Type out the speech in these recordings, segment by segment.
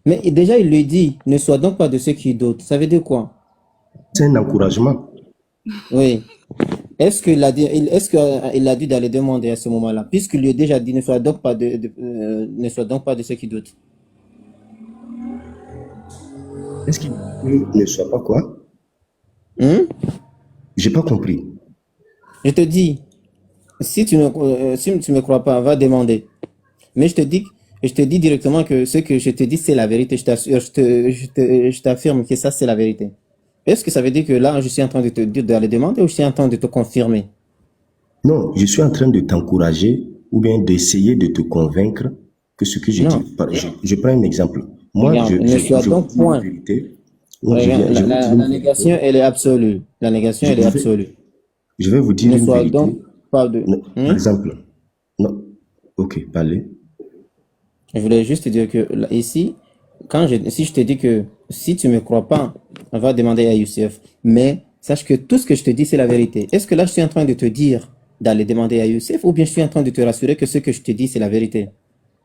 Mais déjà, il le dit, ne sois donc pas de ceux qui doutent. Ça veut dire quoi? C'est un encouragement. Oui. Est-ce qu'il a dit, est-ce qu'il a dû d'aller demander à ce moment-là? Puisqu'il lui a déjà dit, ne sois donc pas ne sois donc pas de ceux qui doutent. Est-ce qu'il ne soit pas quoi? Hein? J'ai pas compris. Je te dis, si tu me crois pas, va demander. Mais je te dis directement que ce que je te dis, c'est la vérité. Je t'assure, je t'affirme que ça, c'est la vérité. Est-ce que ça veut dire que là, je suis en train de te dire d'aller demander ou je suis en train de te confirmer? Non, je suis en train de t'encourager ou bien d'essayer de te convaincre que ce que je dis. Non. Je prends un exemple. Moi, Regarde, ne sois je vous donc dis une point. vérité. Non, Regarde, je vous dis une la vérité. négation, elle est absolue. La négation, Je elle est vais, absolue. je vais vous dire Ne une sois vérité. donc pas de... Non, par Hein? exemple, non, ok, parlez. Je voulais juste te dire que là, ici, si je te dis que si tu me crois pas, on va demander à Youssef. Mais sache que tout ce que je te dis, c'est la vérité. Est-ce que là, je suis en train de te dire d'aller demander à Youssef ou bien je suis en train de te rassurer que ce que je te dis, c'est la vérité?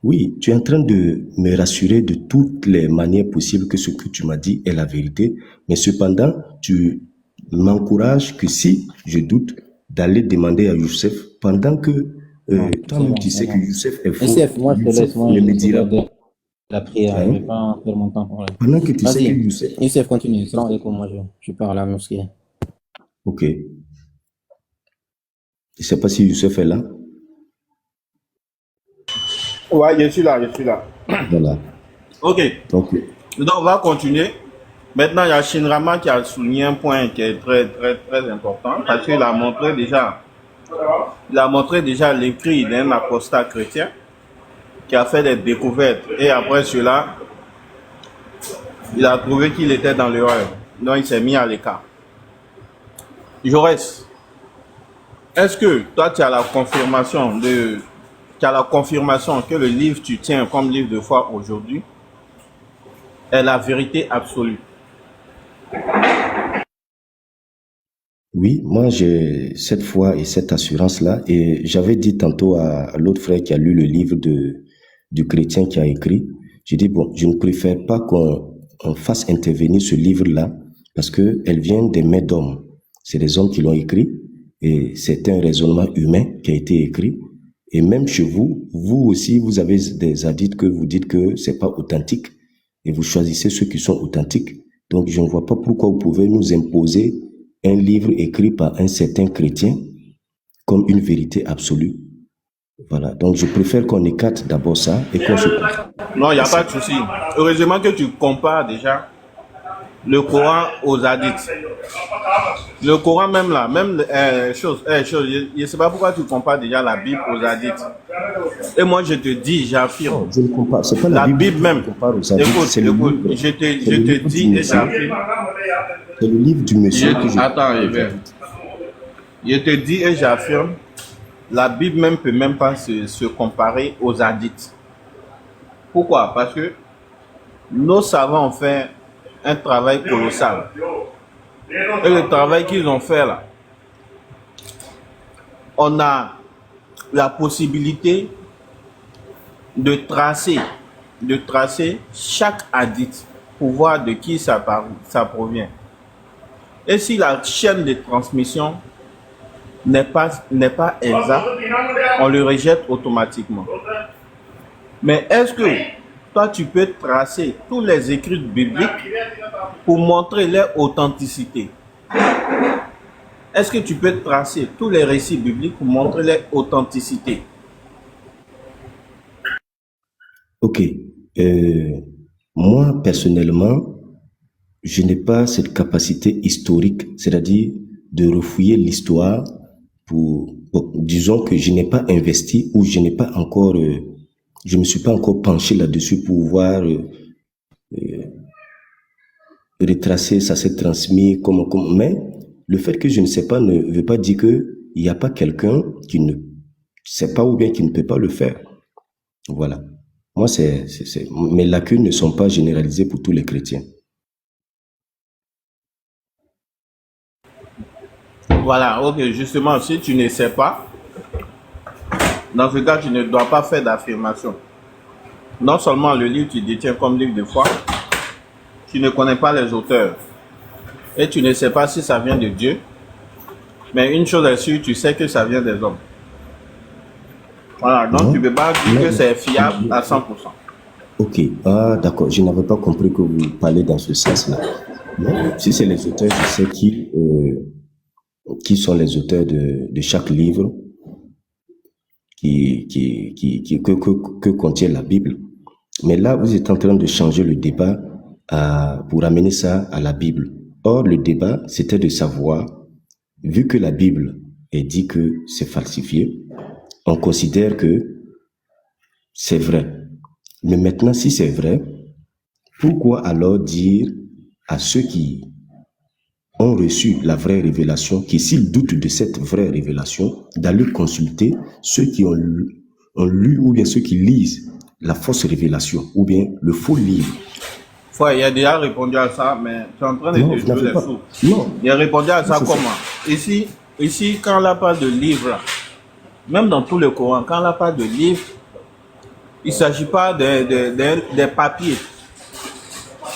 Oui, tu es en train de me rassurer de toutes les manières possibles que ce que tu m'as dit est la vérité, mais cependant, tu m'encourages que si je doute, d'aller demander à Youssef pendant que Non, c'est toi-même bon, tu c'est sais que bon. Youssef est faux. Youssef, moi je te Youssef laisse, moi ne me je dira dois pas. de la prière, je Hein? vais pas faire mon temps pour elle. Pendant que tu sais que Vas-y, Youssef, Youssef, continue. Salam alaikum, moi je pars à la mosquée. ok, je sais pas si Youssef est là. Ouais, je suis là, je suis là. Voilà. Ok, Donc, donc on va continuer. Maintenant, il y a Shinrama qui a souligné un point qui est très, très, très important parce il a montré déjà l'écrit d'un apostat chrétien qui a fait des découvertes. Et après cela, il a trouvé qu'il était dans l'erreur. Donc, il s'est mis à l'écart. Jaurès, est-ce que toi, tu as la confirmation que le livre que tu tiens comme livre de foi aujourd'hui est la vérité absolue? oui, moi j'ai cette foi et cette assurance-là. Et j'avais dit tantôt à l'autre frère qui a lu le livre du chrétien qui a écrit, j'ai dit, bon, je ne préfère pas qu'on fasse intervenir ce livre-là parce que elle vient des mains d'hommes. C'est des hommes qui l'ont écrit et c'est un raisonnement humain qui a été écrit. Et même chez vous, vous aussi, vous avez des hadiths que vous dites que c'est pas authentique et vous choisissez ceux qui sont authentiques. Donc, je ne vois pas pourquoi vous pouvez nous imposer un livre écrit par un certain chrétien comme une vérité absolue. Voilà. Donc, je préfère qu'on écarte d'abord ça et qu'on se Non, il n'y a pas concentre. de souci. Heureusement que tu compares déjà le Coran aux hadiths. Le Coran même là, même je ne sais pas pourquoi tu compares déjà la Bible aux hadiths. Et moi je te dis, j'affirme, Non, je ne compare. C'est pas la la Bible Bible que je même. compare aux hadiths. Écoute, écoute, C'est je le te livre du dis et monsieur. j'affirme. C'est le livre du monsieur que je Attends, compare aux hadiths. je te dis et j'affirme, la Bible même peut même pas se comparer aux hadiths. Pourquoi? Parce que nos savants ont fait un travail colossal. Et le travail qu'ils ont fait là, on a la possibilité de tracer chaque hadith pour voir de qui ça provient. Et si la chaîne de transmission n'est pas exacte, on le rejette automatiquement. Mais est-ce que toi, tu peux tracer tous les écrits bibliques pour montrer leur authenticité? Est-ce que tu peux tracer tous les récits bibliques pour montrer leur authenticité? Ok. Euh, moi, personnellement, je n'ai pas cette capacité historique, c'est-à-dire de refouiller l'histoire pour, bon, disons que je n'ai pas investi ou je n'ai pas encore, je me suis pas encore penché là-dessus pour voir retracer, ça s'est transmis, mais le fait que je ne sais pas ne veut pas dire que il n'y a pas quelqu'un qui ne sait pas ou bien qui ne peut pas le faire. Voilà. Moi, mes lacunes ne sont pas généralisées pour tous les chrétiens. Voilà, ok, justement, si tu ne sais pas, dans ce cas, tu ne dois pas faire d'affirmation. Non seulement le livre tu détiens comme livre de foi, tu ne connais pas les auteurs et tu ne sais pas si ça vient de Dieu, mais une chose est sûre, tu sais que ça vient des hommes. Voilà, donc tu ne Non, peux pas dire non, que c'est fiable à 100%. ok, ah, d'accord, je n'avais pas compris que vous parlez dans ce sens-là. Non, si c'est les auteurs, je sais qui sont les auteurs de chaque livre que contient la Bible. Mais là, vous êtes en train de changer le débat pour amener ça à la Bible. Or, le débat, c'était de savoir, vu que la Bible est dit que c'est falsifié, on considère que c'est vrai. Mais maintenant, si c'est vrai, pourquoi alors dire à ceux qui ont reçu la vraie révélation, qui s'ils doutent de cette vraie révélation, d'aller consulter ceux qui ont lu ou bien ceux qui lisent la fausse révélation ou bien le faux livre. Frère, il a déjà répondu à ça, mais tu es en train de Non, te vous jouer n'avez les pas. sous. Non, Il a répondu à ça c'est ça. comment? Quand on n'a pas de livre, même dans tout le Coran, quand on n'a pas de livre, il ne s'agit pas des papiers.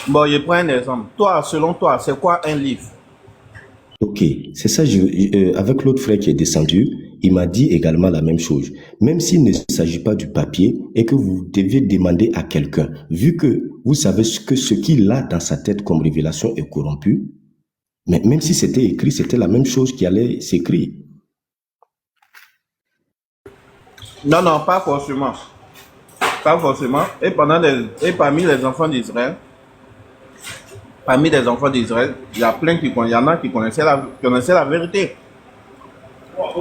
Bon, je prends un exemple. Toi, selon toi, c'est quoi un livre? Ok, c'est ça. Avec l'autre frère qui est descendu, il m'a dit également la même chose. Même s'il ne s'agit pas du papier et que vous devez demander à quelqu'un, vu que vous savez que ce qu'il a dans sa tête comme révélation est corrompu, mais même si c'était écrit, c'était la même chose qui allait s'écrire. Non, non, pas forcément. Pas forcément. Et parmi les enfants d'Israël, il y a il y en a qui connaissaient la vérité.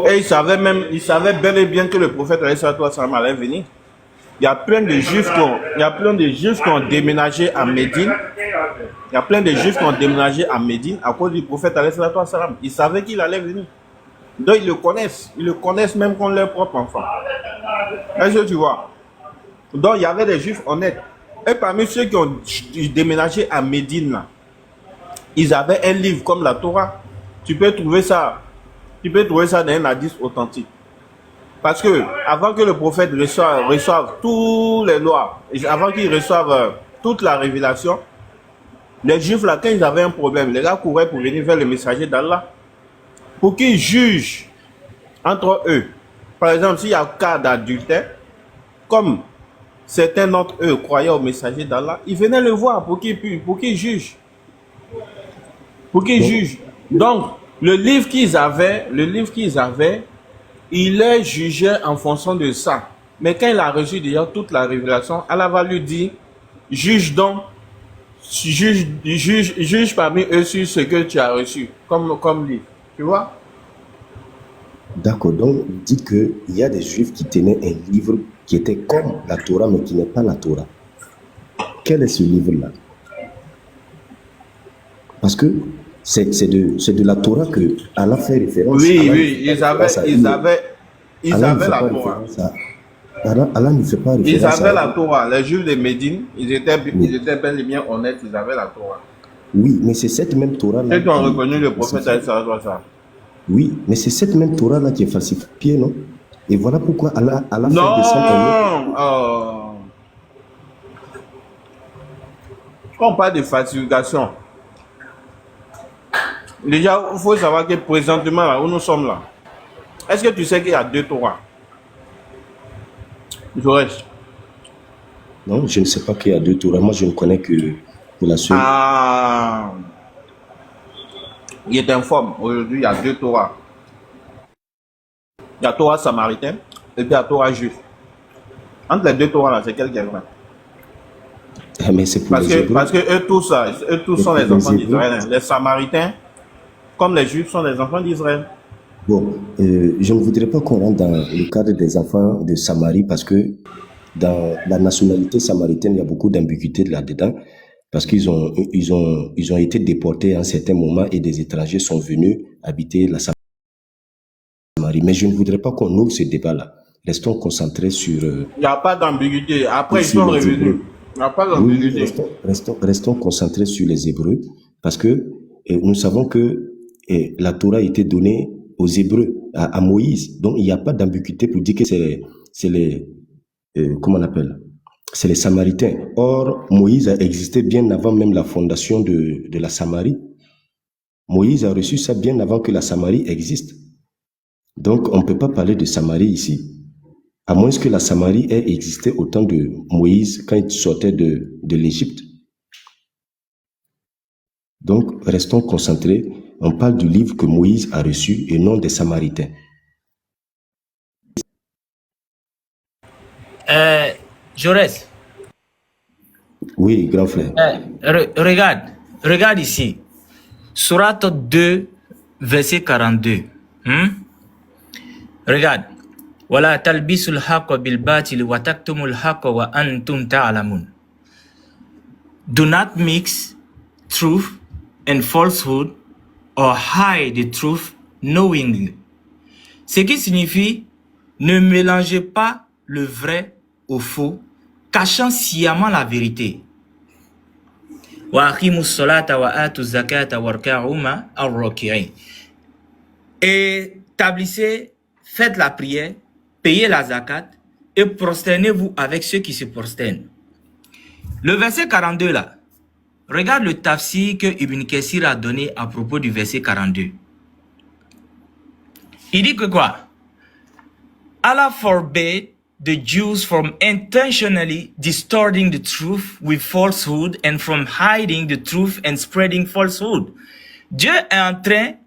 Et ils savaient bel et bien que le prophète allait venir. Il y a plein de juifs qui ont déménagé à Médine. Il y a plein de juifs qui ont déménagé à Médine à cause du prophète alayhi salatu wassalam. Ils savaient qu'il allait venir. Donc ils le connaissent. Ils le connaissent même comme leur propre enfant. Est-ce que tu vois? Donc il y avait des juifs honnêtes. Et parmi ceux qui ont déménagé à Médine, là, ils avaient un livre comme la Torah. Tu peux trouver ça. Tu peux trouver ça dans un hadith authentique. Parce que avant que le prophète reçoive toutes les lois, et avant qu'il reçoive toute la révélation, les juifs là, quand ils avaient un problème, les gars couraient pour venir vers le messager d'Allah pour qu'ils jugent entre eux. Par exemple, s'il y a un cas d'adultère, comme certains d'entre eux croyaient au messager d'Allah, ils venaient le voir pour qu'ils jugent. Pour qu'ils Donc, jugent. Donc, le livre qu'ils avaient, il les jugeait en fonction de ça. Mais quand il a reçu déjà toute la révélation, Allah va lui dire, juge donc, juge parmi eux sur ce que tu as reçu comme livre. Tu vois? d'accord. Donc, vous dites qu'il y a des juifs qui tenaient un livre qui était comme la Torah, mais qui n'est pas la Torah. Quel est ce livre-là? Parce que c'est de la Torah que Allah fait référence. Oui, Allah ne oui, fait pas référence à une autre. ils Allah ne avaient fait la pas Torah. référence à Allah ne fait pas Ils référence avaient à la Torah. Les juifs de Médine, ils oui, étaient bel et bien honnêtes, ils avaient la Torah. oui, mais c'est cette même Torah-là Ceux qui ont qui reconnu le est prophète, falsifiée. ça. Oui, mais c'est cette même Torah-là qui est falsifiée, non? Et voilà pourquoi Allah fait descendre un autre. Non! Quand on parle de falsification, déjà, il faut savoir que présentement, là où nous sommes là, est-ce que tu sais qu'il y a deux Torahs? Joël. Non, je ne sais pas qu'il y a deux Torahs. Moi, je ne connais que la seule. Ah, il t'informe. Aujourd'hui, il y a deux Torahs. Il y a Torah samaritain et puis il y a Torah juif. Entre les deux Torahs, là, c'est quel qui est vrai? Mais c'est pour les Hébreux. Parce que eux tous Mais sont pour les les enfants Hébreux. d'Israël, hein. Les samaritains, comme les juifs, sont les enfants d'Israël. Bon, je ne voudrais pas qu'on rentre dans le cadre des enfants de Samarie parce que dans la nationalité samaritaine, il y a beaucoup d'ambiguïté là-dedans parce ils ont été déportés à un certain moment et des étrangers sont venus habiter la Samarie. Mais je ne voudrais pas qu'on ouvre ce débat-là. Restons concentrés Il n'y a pas d'ambiguïté. Après, ils sur sont les revenus. Hébreux. Il n'y a pas Oui, d'ambiguïté. restons concentrés sur les Hébreux parce que nous savons que la Torah a été donnée aux Hébreux, à Moïse. Donc, il n'y a pas d'ambiguïté pour dire que c'est les comment on appelle? c'est les Samaritains. Or, Moïse a existé bien avant même la fondation de la Samarie. Moïse a reçu ça bien avant que la Samarie existe. Donc, on ne peut pas parler de Samarie ici. À moins que la Samarie ait existé au temps de Moïse quand il sortait de l'Égypte. Donc, restons concentrés. On parle du livre que Moïse a reçu et non des Samaritains. Jaurès, Oui, grand frère. regarde ici. Sourate 2, verset 42. Regarde. Wala talbisul haqqa bil batil wa taktumul haqqa wa antum ta'lamun. Do not mix truth and falsehood or hide the truth knowingly. Ce qui signifie ne mélangez pas le vrai au faux, cachant sciemment la vérité. Wa aqimus salata wa atuz zakata warka'u ma ar-raki'in. Établissez, faites la prière, payez la zakat et prosternez-vous avec ceux qui se prosternent. Le verset 42 là, regarde le tafsir que Ibn Kassir a donné à propos du verset 42. Il dit que quoi? Allah forbade the Jews from intentionally distorting the truth with falsehood and from hiding the truth and spreading falsehood.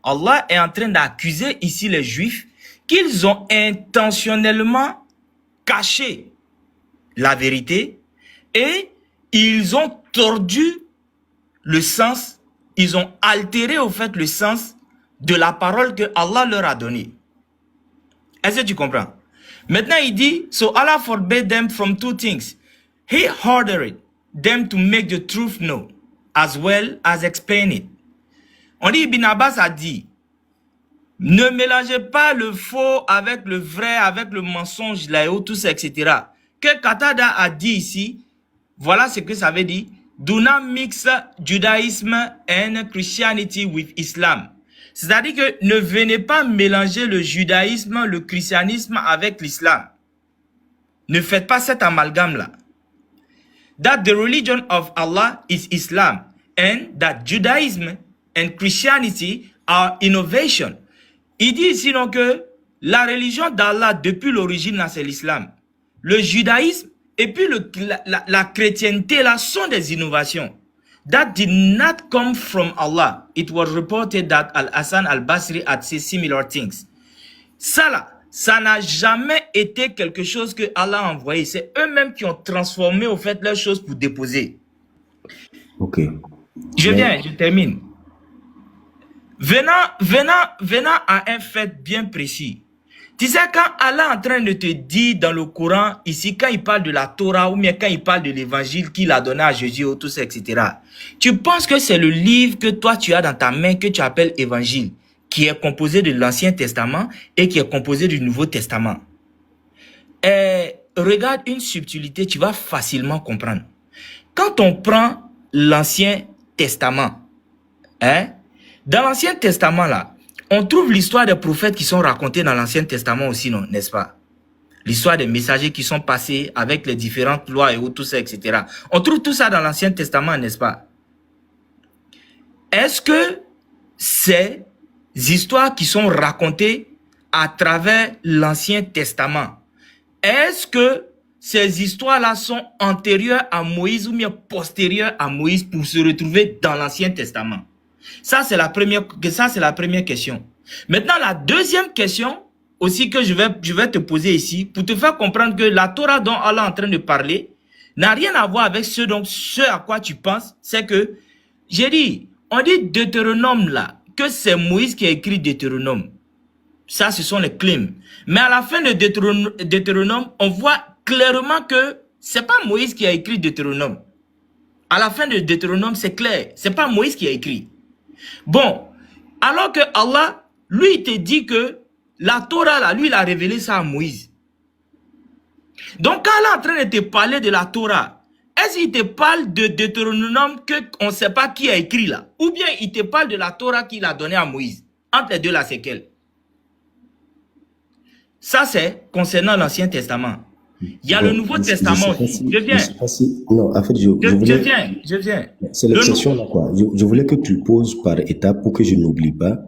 Allah est en train d'accuser ici les Juifs qu'ils ont intentionnellement caché la vérité et ils ont tordu le sens, ils ont altéré au fait le sens de la parole que Allah leur a donnée. Est-ce que tu comprends? Maintenant il dit, so Allah forbade them from two things. He ordered them to make the truth known as well as explain it. On dit, Ibn Abbas a dit, ne mélangez pas le faux avec le vrai, avec le mensonge, là, tout ça, etc. Que Qatada a dit ici, voilà ce que ça veut dire. Do not mix Judaism and Christianity with Islam. C'est-à-dire que ne venez pas mélanger le judaïsme, le christianisme avec l'islam. Ne faites pas cet amalgame-là. That the religion of Allah is Islam and that Judaism and Christianity are innovation. Il dit sinon que la religion d'Allah depuis l'origine c'est l'islam. Le judaïsme et puis la chrétienté là sont des innovations. That did not come from Allah. It was reported that Al-Hassan al-Basri had said similar things. Ça là, ça n'a jamais été quelque chose que Allah a envoyé. C'est eux-mêmes qui ont transformé au fait leurs choses pour déposer. Ok. Je termine. Venant à un fait bien précis. Tu sais, quand Allah est en train de te dire dans le Coran, ici, quand il parle de la Torah ou bien quand il parle de l'évangile qu'il a donné à Jésus, tout ça, etc. Tu penses que c'est le livre que toi tu as dans ta main que tu appelles évangile, qui est composé de l'Ancien Testament et qui est composé du Nouveau Testament. Et regarde une subtilité, tu vas facilement comprendre. Quand on prend l'Ancien Testament, dans l'Ancien Testament là, on trouve l'histoire des prophètes qui sont racontés dans l'Ancien Testament aussi, non, n'est-ce pas? L'histoire des messagers qui sont passés avec les différentes lois et tout ça, etc. On trouve tout ça dans l'Ancien Testament, n'est-ce pas? Est-ce que ces histoires qui sont racontées à travers l'Ancien Testament, est-ce que ces histoires-là sont antérieures à Moïse ou bien postérieures à Moïse pour se retrouver dans l'Ancien Testament? Ça, c'est la première question. Maintenant, la deuxième question aussi que je vais te poser ici pour te faire comprendre que la Torah dont Allah est en train de parler n'a rien à voir avec ce à quoi tu penses. C'est que, j'ai dit, on dit Deutéronome là, que c'est Moïse qui a écrit Deutéronome. Ça, ce sont les claims. Mais à la fin de Deutéronome, on voit clairement que c'est pas Moïse qui a écrit Deutéronome. À la fin de Deutéronome, c'est clair. C'est pas Moïse qui a écrit. Bon, alors que Allah, lui, il te dit que la Torah, là, lui, il a révélé ça à Moïse. Donc, quand Allah est en train de te parler de la Torah, est-ce qu'il te parle de Deutéronome qu'on ne sait pas qui a écrit là? Ou bien il te parle de la Torah qu'il a donnée à Moïse? Entre les deux, là, c'est quel? Ça, c'est concernant l'Ancien Testament. Il y a le Bon, Nouveau je Testament sais pas aussi. si, Je je viens. sais pas si, non, en fait, Je, je je voulais, viens. Je viens. c'est Le l'exception nou- là, quoi. Je voulais que tu poses par étapes pour que je n'oublie pas,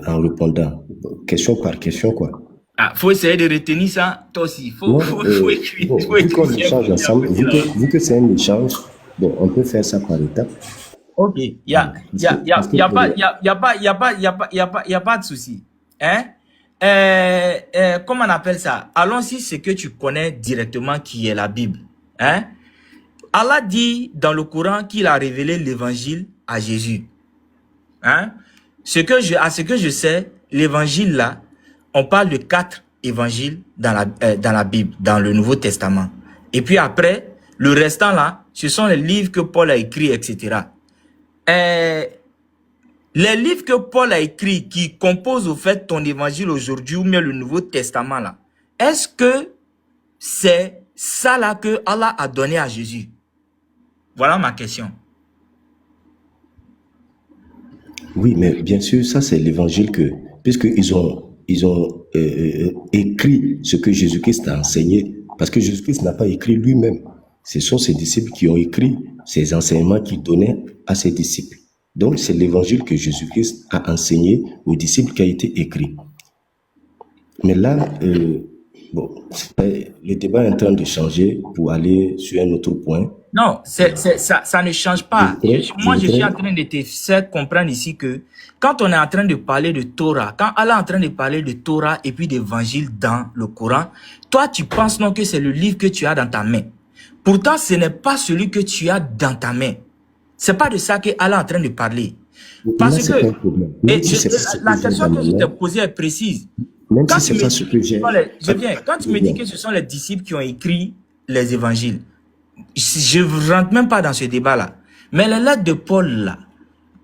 en répondant, question par question, quoi. Ah, faut essayer de retenir ça, toi aussi. Non, Faut écrire, bon, faut vu écrire qu'on bien pour échange bien ensemble, petit là. vu que c'est un échange, bon, on peut faire ça par étapes. Ok. Voilà. Parce que, Y a pas de souci. Hein? Comment on appelle ça? Allons-y, ce que tu connais directement qui est la Bible. Hein? Allah dit dans le Coran qu'il a révélé l'évangile à Jésus. Hein? À ce que je sais, l'évangile là, on parle de 4 évangiles dans la Bible, dans le Nouveau Testament. Et puis après, le restant là, ce sont les livres que Paul a écrits, etc. Les livres que Paul a écrits qui composent au fait ton évangile aujourd'hui ou bien le Nouveau Testament là, est-ce que c'est ça là que Allah a donné à Jésus? Voilà ma question. oui, mais bien sûr, ça c'est l'évangile puisqu'ils ont écrit ce que Jésus-Christ a enseigné, parce que Jésus-Christ n'a pas écrit lui-même. Ce sont ses disciples qui ont écrit ces enseignements qu'il donnait à ses disciples. Donc, c'est l'évangile que Jésus-Christ a enseigné aux disciples qui a été écrit. Mais là, bon, le débat est en train de changer pour aller sur un autre point. Non, ça ne change pas. Moi, je suis en train de te faire comprendre ici que quand on est en train de parler de Torah, quand Allah est en train de parler de Torah et puis d'évangile dans le Coran, toi, tu penses non que c'est le livre que tu as dans ta main. Pourtant, ce n'est pas celui que tu as dans ta main. C'est pas de ça que Allah est en train de parler. Parce Là, c'est que pas un problème. et Même si c'est pas ce la que j'ai question dans que ma je t'ai main, posée est précise. même Quand si tu c'est me pas dis ce que j'ai, je viens, quand tu me dis que ce sont les disciples qui ont écrit les évangiles, je ne rentre même pas dans ce débat-là. Mais les lettres de Paul, là,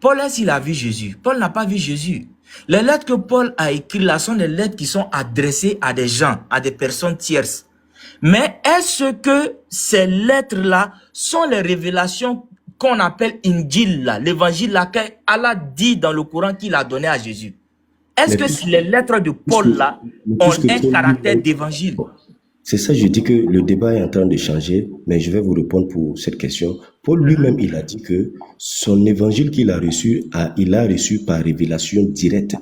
Paul, est-ce qu'il a vu Jésus? Paul n'a pas vu Jésus. Les lettres que Paul a écrites là sont des lettres qui sont adressées à des gens, à des personnes tierces. Mais est-ce que ces lettres-là sont les révélations qu'on appelle Injil, là, l'évangile là, qu'Allah dit dans le Coran qu'il a donné à Jésus? Est-ce mais que les lettres de Paul là ont puisque un Paul caractère lui-même, d'évangile? c'est ça, je dis que le débat est en train de changer, mais je vais vous répondre pour cette question. Paul lui-même, il a dit que son évangile qu'il a reçu, il a reçu par révélation directe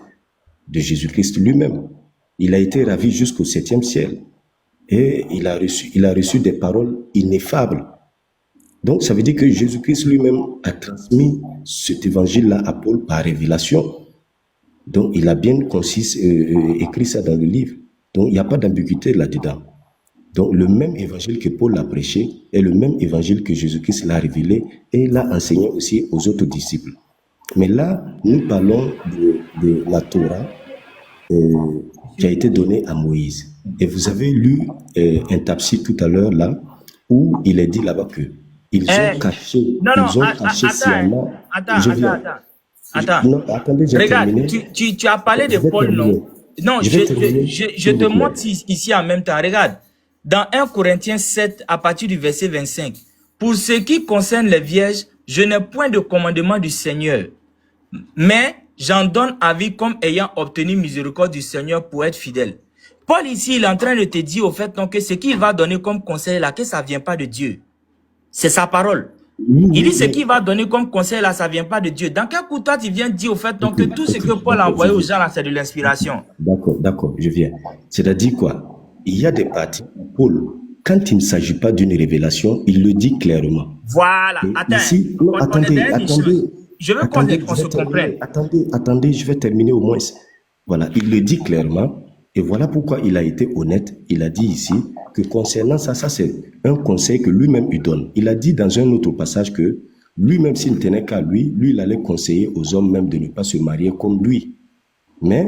de Jésus-Christ lui-même. Il a été ravi jusqu'au 7e ciel. Et il a reçu des paroles ineffables. Donc, ça veut dire que Jésus-Christ lui-même a transmis cet évangile-là à Paul par révélation. Donc, il a bien écrit ça dans le livre. Donc, il n'y a pas d'ambiguïté là-dedans. Donc, le même évangile que Paul a prêché est le même évangile que Jésus-Christ l'a révélé et l'a enseigné aussi aux autres disciples. Mais là, nous parlons de la Torah qui a été donnée à Moïse. Et vous avez lu un tafsir tout à l'heure là, où il est dit là-bas que ils ont caché, sciemment. Attends. Non, attendez, j'ai Regarde, terminé. tu as parlé de Je vais Paul, terminer. non? Non, Je vais terminer, je s'il te vous plaît. montre ici en même temps. Regarde, dans 1 Corinthiens 7, à partir du verset 25, pour ce qui concerne les vierges, je n'ai point de commandement du Seigneur, mais j'en donne avis comme ayant obtenu miséricorde du Seigneur pour être fidèle. Paul ici, il est en train de te dire au fait donc, que ce qu'il va donner comme conseil là, que ça ne vient pas de Dieu. C'est sa parole. Il dit ce qu'il va donner comme conseil là, ça ne vient pas de Dieu. Dans quel coup toi tu viens dire au fait donc, que tout ce que Paul a envoyé aux gens là, c'est de l'inspiration? D'accord, je viens. C'est-à-dire quoi? Il y a des parties où Paul, quand il ne s'agit pas d'une révélation, il le dit clairement. Voilà, Et attends. ici, non, attendez. Je veux qu'on se comprenne. Attendez, je vais terminer au moins. Voilà, il le dit clairement. Et voilà pourquoi il a été honnête. Il a dit ici que concernant ça c'est un conseil que lui-même il donne. Il a dit dans un autre passage que lui-même, s'il ne tenait qu'à lui, il allait conseiller aux hommes même de ne pas se marier comme lui. Mais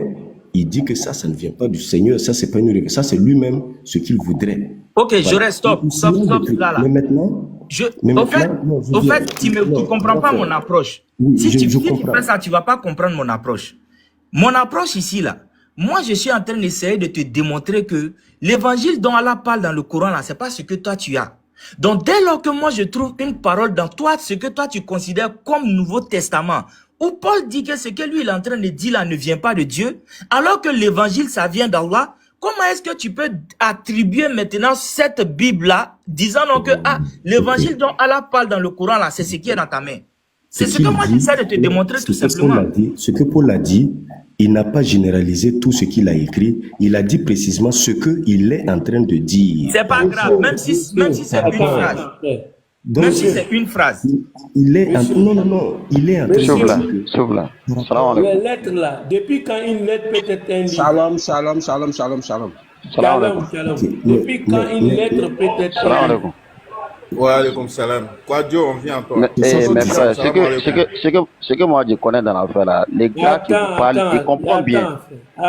il dit que ça ne vient pas du Seigneur. Ça, c'est pas une révélation. Ça, c'est lui-même ce qu'il voudrait. Ok, Voilà. je reste, stop là. Mais maintenant, Au fait, tu ne comprends pas mon approche. Oui, si tu comprends. fais ça, tu ne vas pas comprendre mon approche. Mon approche ici, là, moi, je suis en train d'essayer de te démontrer que l'évangile dont Allah parle dans le Coran, là, ce n'est pas ce que toi tu as. Donc, dès lors que moi, je trouve une parole dans toi, ce que toi tu considères comme Nouveau Testament, où Paul dit que ce que lui il est en train de dire là ne vient pas de Dieu, alors que l'évangile, ça vient d'Allah, comment est-ce que tu peux attribuer maintenant cette Bible-là, disant donc que l'évangile dont Allah parle dans le Coran, là, c'est ce qui est dans ta main? C'est ce que moi j'essaie de te démontrer tout simplement. Ce que Paul a dit, il n'a pas généralisé tout ce qu'il a écrit. Il a dit précisément ce qu'il est en train de dire. C'est pas grave, même si c'est une phrase. Donc, Même si c'est une phrase. Il est en, non, il est en train de dire. Sauf-là. Les lettres là, depuis quand une lettre peut être un livre? Shalom. Shalom. Depuis quand une lettre peut être un livre? Wa alaykoum salam. Quoi Dieu, on vient à toi. Mais frère, ce que moi je connais dans l'affaire là, les gars qui vous parlent, ils comprennent bien.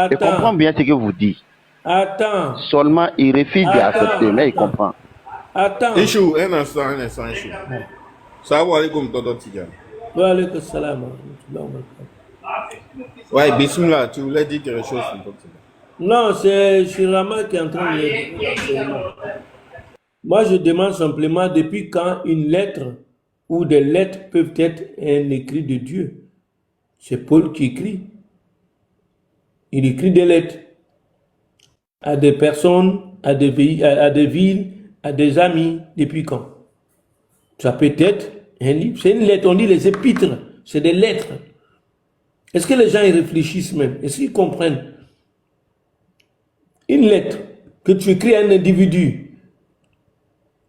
Ils comprennent bien ce que vous dites. Attends. Seulement, ils refusent d'accepter, mais ils comprennent. Attends. Ichou, un instant, Ichou. Salam alaikum, Tonton Tidiane. Wa alaykoum salam. Ouais, bismillah, tu voulais dire quelque chose, Tonton Tidiane. Non, c'est Shirama qui est en train de... Moi, je demande simplement depuis quand une lettre ou des lettres peuvent être un écrit de Dieu. C'est Paul qui écrit. Il écrit des lettres à des personnes, à des villes, à des amis. Depuis quand? Ça peut être un livre. C'est une lettre. On dit les épîtres. C'est des lettres. Est-ce que les gens y réfléchissent même? Est-ce qu'ils comprennent? Une lettre que tu écris à un individu,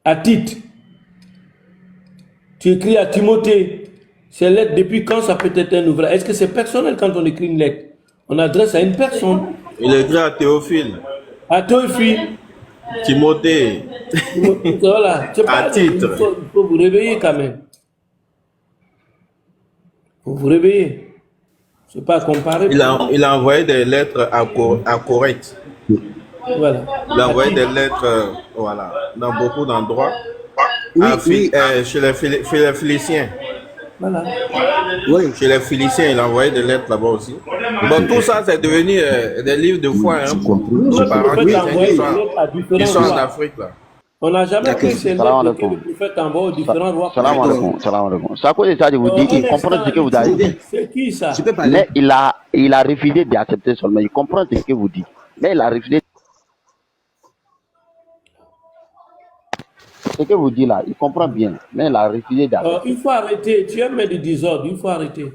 à Tite, tu écris à Timothée, ces lettres, depuis quand ça peut être un ouvrage? Est-ce que c'est personnel quand on écrit une lettre? On adresse à une personne. Il écrit à Théophile. À Théophile. Timothée. Voilà. À titre. Il faut vous réveiller quand même. Il faut vous réveiller. C'est pas comparé. Il a envoyé des lettres à Corinthe. Voilà. Il a envoyé des lettres voilà, dans beaucoup d'endroits. Chez les Philiciens. Voilà. Oui. Chez les Philiciens, il a envoyé des lettres là-bas aussi. Bon, tout ça, c'est devenu des livres de foi. Hein, pour nos parents qui sont en Afrique. Là. On n'a jamais pris ces lettres que le prophète envoie aux différents rois. Salam alaikum. C'est à cause de ça que je vous dis, il comprend ce que vous avez dit. C'est qui ça? Mais il a refusé d'accepter seulement. Il comprend ce que vous dites. Mais il a refusé. Ce que vous dites là, il comprend bien, mais il a refusé d'accepter. Il faut arrêter. Tu aimes mettre du désordre, il faut arrêter.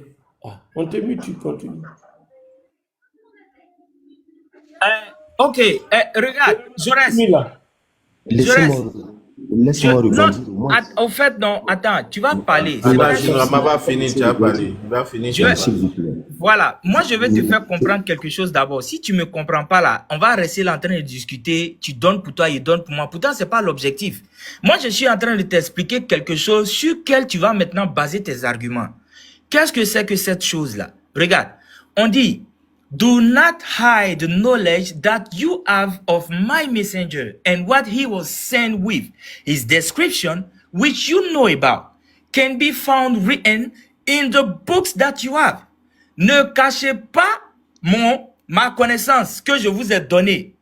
On te met, tu continues. Ok, regarde, Jaurès. Laisse-moi rebondir. Au fait, non, attends, tu vas parler. Il va finir, tu vas parler. Il va finir, s'il vous plaît. Voilà, moi je vais te faire comprendre quelque chose d'abord. Si tu me comprends pas là, on va rester là en train de discuter. Tu donnes pour toi, il donne pour moi. Pourtant, c'est pas l'objectif. Moi, je suis en train de t'expliquer quelque chose sur lequel tu vas maintenant baser tes arguments. Qu'est-ce que c'est que cette chose-là? Regarde, on dit, do not hide the knowledge that you have of my messenger and what he was sent with. His description, which you know about, can be found written in the books that you have. Ne cachez pas ma connaissance que je vous ai donnée.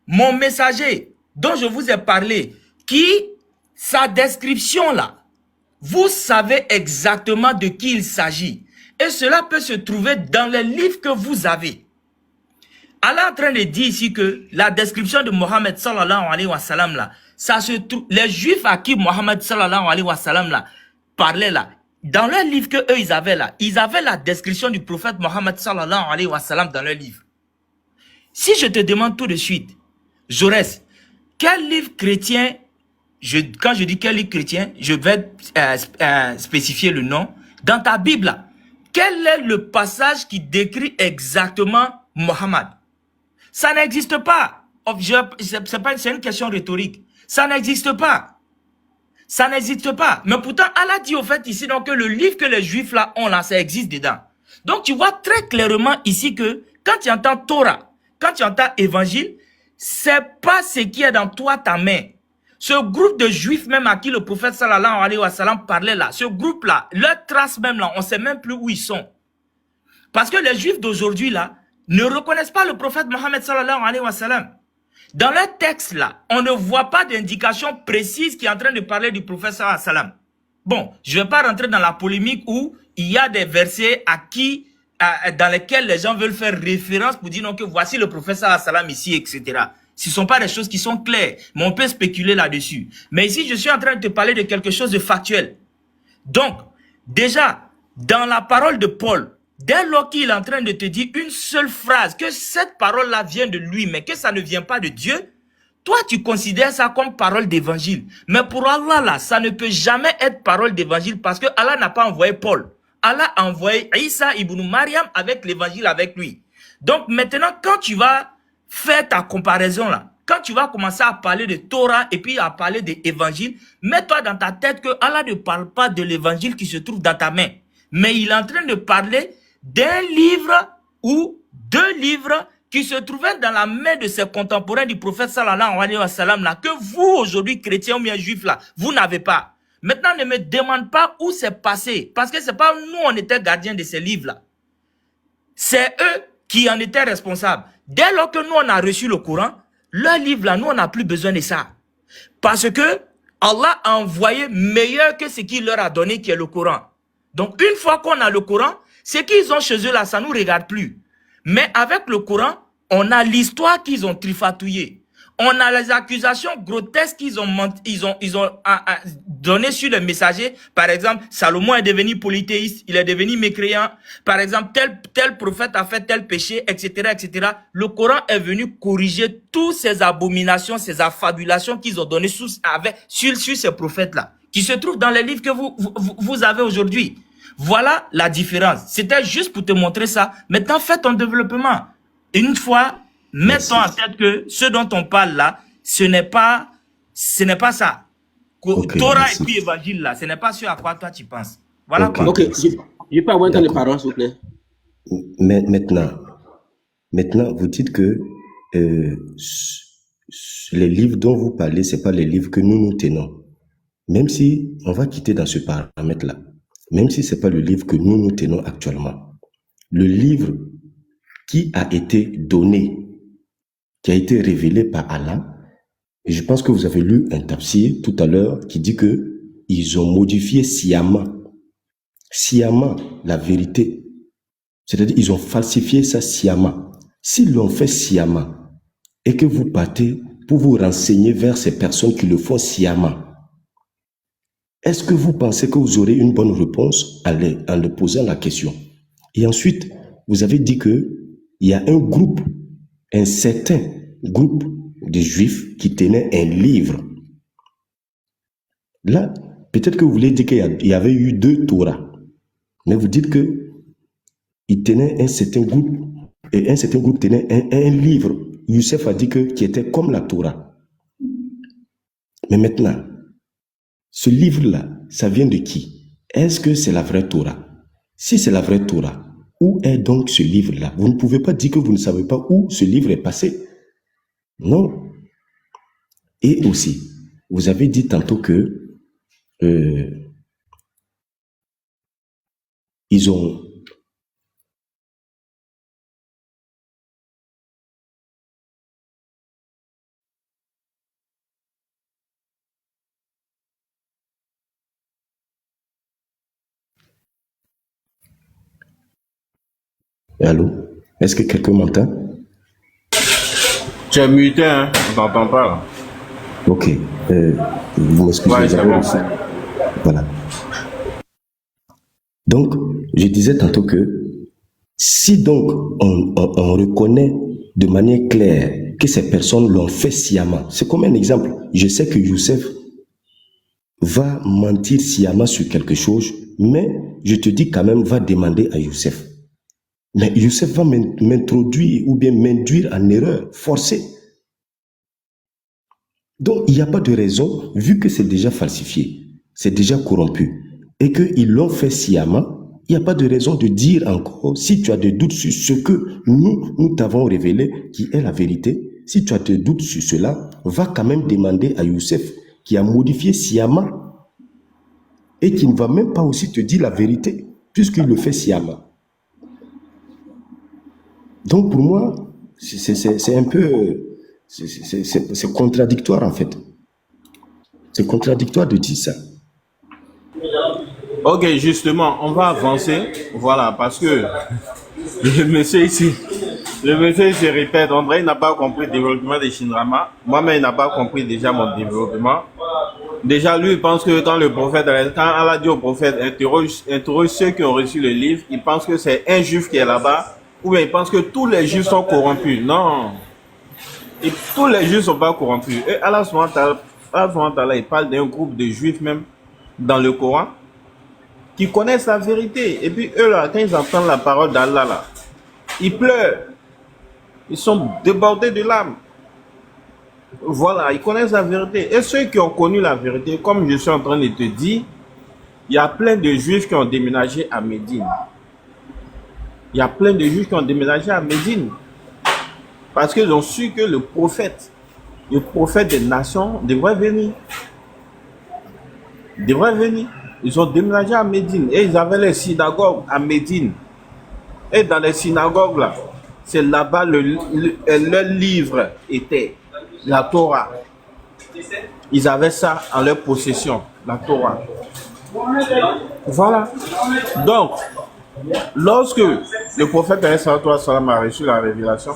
Mon messager dont je vous ai parlé, qui, sa description là, vous savez exactement de qui il s'agit. Et cela peut se trouver dans les livres que vous avez. Allah est en train de dire ici que la description de Mohammed sallallahu alayhi wa sallam là, ça se trouve, les juifs à qui Mohammed sallallahu alayhi wa sallam là, parlait là, dans leur livre que eux ils avaient la description du prophète Mohammed sallallahu alayhi wa sallam dans leur livre. Si je te demande tout de suite, Jaurès, quel livre chrétien, quand je dis quel livre chrétien, je vais spécifier le nom, dans ta Bible là, quel est le passage qui décrit exactement Mohammed? Ça n'existe pas. C'est une question rhétorique. Ça n'existe pas. Ça n'existe pas. Mais pourtant, Allah dit au fait ici donc, que le livre que les juifs là ont là, ça existe dedans. Donc tu vois très clairement ici que quand tu entends Torah, quand tu entends évangile, c'est pas ce qui est dans toi ta main. Ce groupe de juifs même à qui le prophète sallallahu alayhi wa sallam parlait là, ce groupe là, leurs traces même là, on sait même plus où ils sont. Parce que les juifs d'aujourd'hui là, ne reconnaissent pas le prophète Mohammed sallallahu alayhi wa sallam. Dans leur texte là, on ne voit pas d'indication précise qui est en train de parler du prophète sallallahu alayhi wa sallam. Bon, je ne vais pas rentrer dans la polémique où il y a des versets à qui dans lesquelles les gens veulent faire référence pour dire non, que voici le prophète sallallahu alayhi wa sallam ici, etc. Ce ne sont pas des choses qui sont claires, mais on peut spéculer là-dessus. Mais ici, je suis en train de te parler de quelque chose de factuel. Donc, déjà, dans la parole de Paul, dès lors qu'il est en train de te dire une seule phrase, que cette parole-là vient de lui, mais que ça ne vient pas de Dieu, toi, tu considères ça comme parole d'évangile. Mais pour Allah, là, ça ne peut jamais être parole d'évangile parce que Allah n'a pas envoyé Paul. Allah a envoyé Isa ibn Maryam avec l'évangile avec lui. Donc maintenant, quand tu vas faire ta comparaison là, quand tu vas commencer à parler de Torah et puis à parler d'évangile, mets-toi dans ta tête que Allah ne parle pas de l'évangile qui se trouve dans ta main. Mais il est en train de parler d'un livre ou deux livres qui se trouvaient dans la main de ses contemporains du prophète sallallahu alayhi wa sallam là, que vous aujourd'hui, chrétiens ou bien juifs là, vous n'avez pas. Maintenant, ne me demande pas où c'est passé, parce que c'est pas nous, on était gardiens de ces livres-là. C'est eux qui en étaient responsables. Dès lors que nous, on a reçu le Coran, leur livre-là, nous, on n'a plus besoin de ça. Parce que Allah a envoyé meilleur que ce qu'il leur a donné, qui est le Coran. Donc, une fois qu'on a le Coran, ce qu'ils ont chez eux là, ça ne nous regarde plus. Mais avec le Coran, on a l'histoire qu'ils ont trifatouillée. On a les accusations grotesques qu'ils ont données sur les messagers. Par exemple, Salomon est devenu polythéiste, il est devenu mécréant. Par exemple, tel prophète a fait tel péché, etc., etc. Le Coran est venu corriger toutes ces abominations, ces affabulations qu'ils ont données sur ces prophètes-là, qui se trouvent dans les livres que vous avez aujourd'hui. Voilà la différence. C'était juste pour te montrer ça. Maintenant, fais ton développement. Une fois, mets-toi en tête que ce dont on parle là, ce n'est pas ça. Ok, Torah merci. et puis évangile là, ce n'est pas ce à quoi toi tu penses. Voilà Ok. quoi. Ok, je peux avoir un temps de D'accord. parole, s'il vous plaît. Mais maintenant, vous dites que les livres dont vous parlez, c'est pas les livres que nous tenons. Même si on va quitter dans ce paramètre-là, même si c'est pas le livre que nous tenons actuellement, le livre qui a été donné, qui a été révélé par Allah, et je pense que vous avez lu un tafsir tout à l'heure qui dit que ils ont modifié sciemment la vérité. C'est-à-dire ils ont falsifié ça sciemment. S'ils l'ont fait sciemment et que vous partez pour vous renseigner vers ces personnes qui le font sciemment, est-ce que vous pensez que vous aurez une bonne réponse en leur posant la question? Et ensuite, vous avez dit que il y a un certain groupe de juifs qui tenaient un livre. Là, peut-être que vous voulez dire qu'il y avait eu 2 Torahs, mais vous dites que il tenait un certain groupe, et un certain groupe tenait un livre. Youssef a dit qui était comme la Torah. Mais maintenant, ce livre-là, ça vient de qui? Est-ce que c'est la vraie Torah? Si c'est la vraie Torah, où est donc ce livre-là? Vous ne pouvez pas dire que vous ne savez pas où ce livre est passé. Non. Et aussi, vous avez dit tantôt que ils ont... Allô? Est-ce que quelqu'un m'entend? Tu es muté, hein? On t'entend pas là. Ok. Vous m'excusez, Ouais, c'est j'avais bon. reçu. Voilà. Donc, je disais tantôt que si donc on reconnaît de manière claire que ces personnes l'ont fait sciemment, c'est comme un exemple. Je sais que Youssef va mentir sciemment sur quelque chose, mais je te dis quand même, va demander à Youssef. Mais Youssef va m'introduire ou bien m'induire en erreur, forcée. Donc, il n'y a pas de raison, vu que c'est déjà falsifié, c'est déjà corrompu, et qu'ils l'ont fait sciemment, il n'y a pas de raison de dire encore, si tu as des doutes sur ce que nous t'avons révélé, qui est la vérité, si tu as des doutes sur cela, va quand même demander à Youssef, qui a modifié sciemment, et qui ne va même pas aussi te dire la vérité, puisqu'il le fait sciemment. Donc, pour moi, c'est un peu... C'est contradictoire en fait. C'est contradictoire de dire ça. Ok, justement, on va avancer. Voilà, parce que Le monsieur ici, le monsieur se répète. André n'a pas compris le développement de Shinrama. Moi-même, il n'a pas compris déjà mon développement. Déjà, lui, il pense que quand le prophète, quand Allah dit au prophète, interroge ceux qui ont reçu le livre, il pense que c'est un juif qui est là-bas, ou bien il pense que tous les juifs sont corrompus. Non. Et tous les juifs ne sont pas corrompus. Et Allah, il parle d'un groupe de juifs même dans le Coran qui connaissent la vérité. Et puis eux, là, quand ils entendent la parole d'Allah, là, ils pleurent. Ils sont débordés de larmes. Voilà, ils connaissent la vérité. Et ceux qui ont connu la vérité, comme je suis en train de te dire, il y a plein de juifs qui ont déménagé à Médine. Il y a plein de juifs qui ont déménagé à Médine. Parce qu'ils ont su que le prophète des nations devrait venir. Devrait venir. Ils ont déménagé à Médine et ils avaient les synagogues à Médine. Et dans les synagogues là, c'est là-bas leur livre était, la Torah. Ils avaient ça en leur possession, la Torah. Voilà. Donc, lorsque le prophète a reçu la révélation,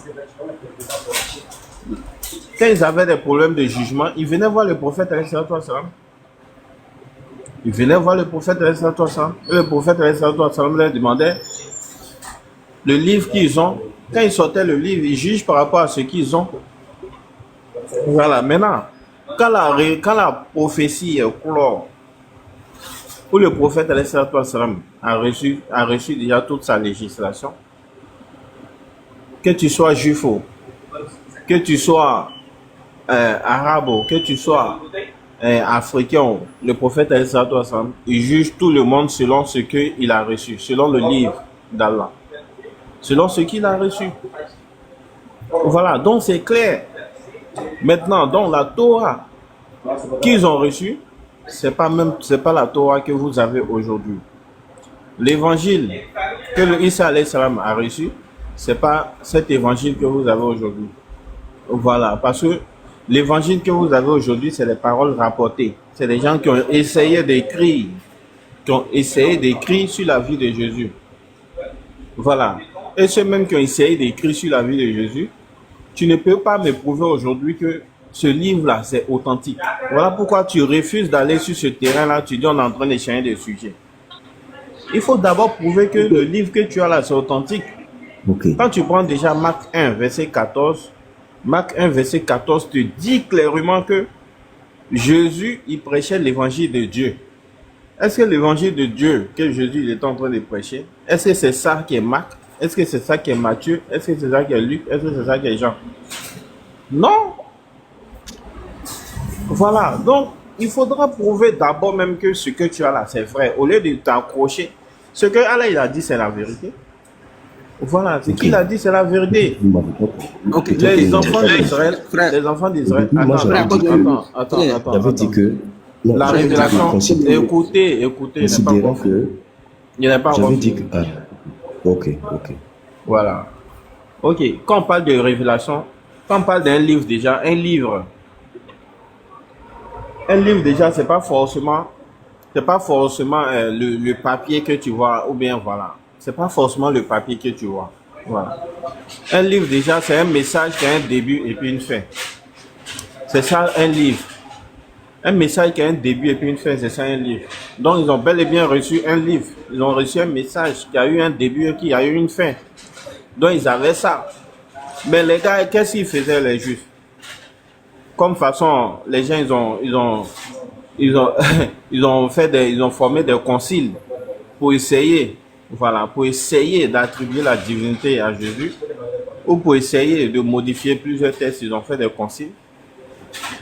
quand ils avaient des problèmes de jugement, ils venaient voir le prophète. Ils venaient voir le prophète. Et le prophète leur demandait le livre qu'ils ont. Quand ils sortaient le livre, ils jugent par rapport à ce qu'ils ont. Voilà. Maintenant, quand la prophétie est clore, où le prophète a reçu déjà toute sa législation, que tu sois juif, que tu sois arabe, que tu sois africain, le prophète il juge tout le monde selon ce qu'il a reçu, selon le livre d'Allah, selon ce qu'il a reçu. Voilà, donc c'est clair. Maintenant, dans la Torah qu'ils ont reçue, c'est pas la Torah que vous avez aujourd'hui. L'évangile que le Isa alayhi salam a reçu, c'est pas cet évangile que vous avez aujourd'hui. Voilà, parce que l'évangile que vous avez aujourd'hui, c'est les paroles rapportées. C'est des gens qui ont essayé d'écrire, sur la vie de Jésus. Voilà. Et ceux même qui ont essayé d'écrire sur la vie de Jésus, tu ne peux pas me prouver aujourd'hui que ce livre-là, c'est authentique. Voilà pourquoi tu refuses d'aller sur ce terrain-là, tu dis on est en train d'échanger des sujets. Il faut d'abord prouver que le livre que tu as là, c'est authentique. Ok. Quand tu prends déjà Marc 1, verset 14, Marc 1, verset 14 te dit clairement que Jésus, il prêchait l'évangile de Dieu. Est-ce que l'évangile de Dieu que Jésus il est en train de prêcher, est-ce que c'est ça qui est Marc? Est-ce que c'est ça qui est Matthieu? Est-ce que c'est ça qui est Luc? Est-ce que c'est ça qui est Jean? Non. Voilà. Donc, il faudra prouver d'abord même que ce que tu as là, c'est vrai. Au lieu de t'accrocher, ce que Allah il a dit, c'est la vérité. Voilà, ce qu'il a dit, c'est la vérité. Ok. Les enfants d'Israël, Moi, attends. j'avais dit que non, La j'avais dit que révélation, considérant écoutez, il n'est pas confus. que Il n'est pas j'avais dit confus. que ok. Voilà. Ok, quand on parle de révélation, quand on parle d'un livre déjà, un livre déjà, c'est pas forcément le papier que tu vois, ou bien voilà. C'est pas forcément le papier que tu vois. Voilà. Un livre déjà, c'est un message qui a un début et puis une fin. C'est ça un livre. Un message qui a un début et puis une fin, c'est ça un livre. Donc ils ont bel et bien reçu un livre. Ils ont reçu un message qui a eu un début et qui a eu une fin. Donc ils avaient ça. Mais les gars, qu'est-ce qu'ils faisaient les juifs? Comme façon, les gens ils ont formé des conciles pour essayer d'attribuer la divinité à Jésus, ou pour essayer de modifier plusieurs textes. Ils ont fait des conciles.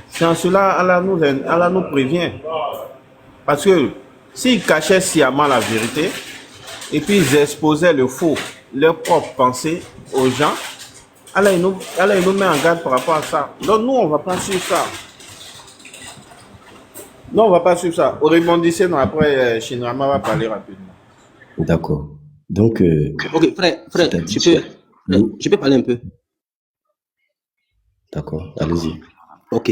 C'est en cela Allah nous prévient. Parce que s'ils cachaient sciemment la vérité et puis ils exposaient le faux, leurs propres pensées aux gens, Allah il nous met en garde par rapport à ça. Donc nous, on ne va pas suivre ça. Non, on ne va pas suivre ça. Au rebondissement, après, Shinrama va parler rapidement. D'accord. Donc, Ok, frère, c'est-à-dire, oui, je peux parler un peu. d'accord, allez-y. Ok.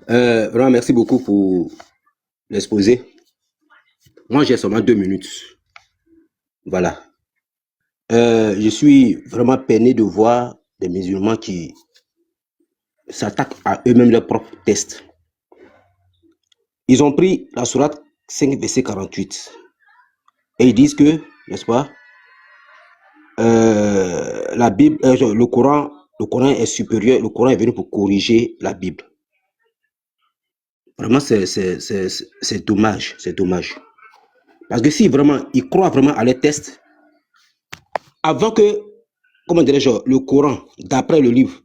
Vraiment, merci beaucoup pour l'exposé. Moi, j'ai seulement 2 minutes. Voilà. je suis vraiment peiné de voir des musulmans qui s'attaquent à eux-mêmes leurs propres tests. Ils ont pris la sourate 5, verset 48. Et ils disent que, n'est-ce pas, la Bible, le Coran est supérieur, le Coran est venu pour corriger la Bible. Vraiment, c'est dommage, c'est dommage. Parce que si vraiment, ils croient vraiment à les tests, avant que, comment dirais-je, le Coran, d'après le livre,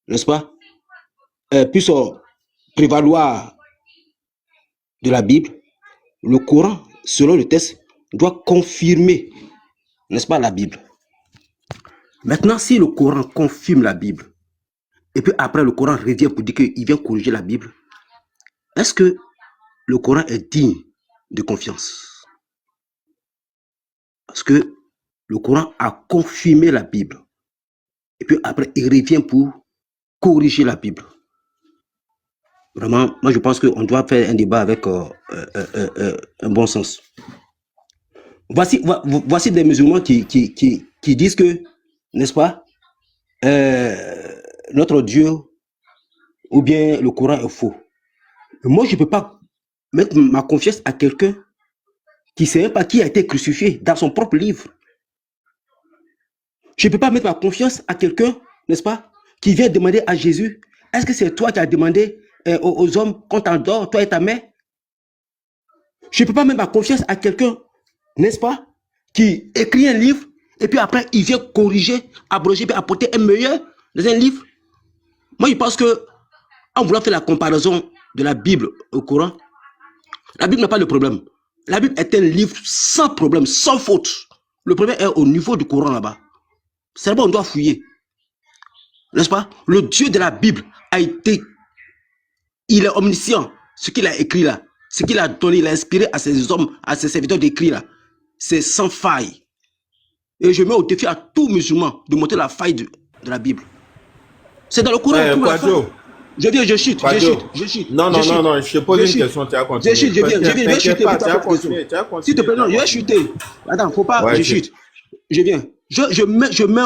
n'est-ce pas, puisse prévaloir de la Bible, le Coran, selon le test, doit confirmer, n'est-ce pas, la Bible. Maintenant, si le Coran confirme la Bible, et puis après le Coran revient pour dire qu'il vient corriger la Bible, est-ce que le Coran est digne de confiance? Parce que le Coran a confirmé la Bible. Et puis après, il revient pour corriger la Bible. Vraiment, moi je pense qu'on doit faire un débat avec un bon sens. Voici des musulmans qui disent que, n'est-ce pas, notre Dieu ou bien le Coran est faux. Moi, je ne peux pas mettre ma confiance à quelqu'un qui ne sait même pas qui a été crucifié dans son propre livre. Je ne peux pas mettre ma confiance à quelqu'un, n'est-ce pas, qui vient demander à Jésus, est-ce que c'est toi qui as demandé aux hommes qu'on t'endort, toi et ta mère? Je ne peux pas mettre ma confiance à quelqu'un, n'est-ce pas, qui écrit un livre et puis après, il vient corriger, abroger, puis apporter un meilleur dans un livre. Moi, je pense que, en voulant faire la comparaison de la Bible au Coran, la Bible n'a pas de problème. La Bible est un livre sans problème, sans faute. Le problème est au niveau du Coran là-bas. C'est là-bas on doit fouiller. N'est-ce pas? Le Dieu de la Bible a été, il est omniscient. Ce qu'il a écrit là, ce qu'il a donné, il a inspiré à ses hommes, à ses serviteurs d'écrire là, c'est sans faille. Et je mets au défi à tout musulman de montrer la faille de la Bible. C'est dans le Coran. Je viens, je chute. Non, je te pose une question, tu as continué. Je vais chuter. S'il te plaît, non, je vais chuter. Attends, faut pas, je chute. Je viens. Je mets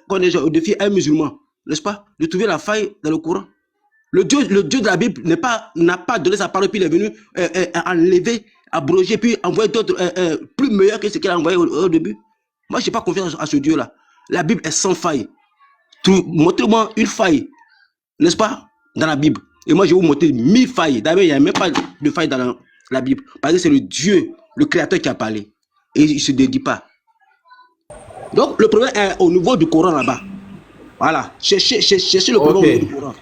au défi à un musulman, n'est-ce pas, de trouver la faille dans le Coran. Le Dieu de la Bible n'a pas donné sa parole, puis il est venu enlever, abroger, puis envoyer d'autres plus meilleurs que ce qu'il a envoyé au début. Moi, je n'ai pas confiance à ce Dieu-là. La Bible est sans faille. Montrez-moi une faille, n'est-ce pas, dans la Bible. Et moi, je vais vous montrer 1000 failles. D'ailleurs, il n'y a même pas de faille dans la Bible. Parce que c'est le Dieu, le Créateur qui a parlé. Et il ne se dédie pas. Donc, le problème est au niveau du Coran là-bas. Voilà. Cherchez le problème au niveau du Coran.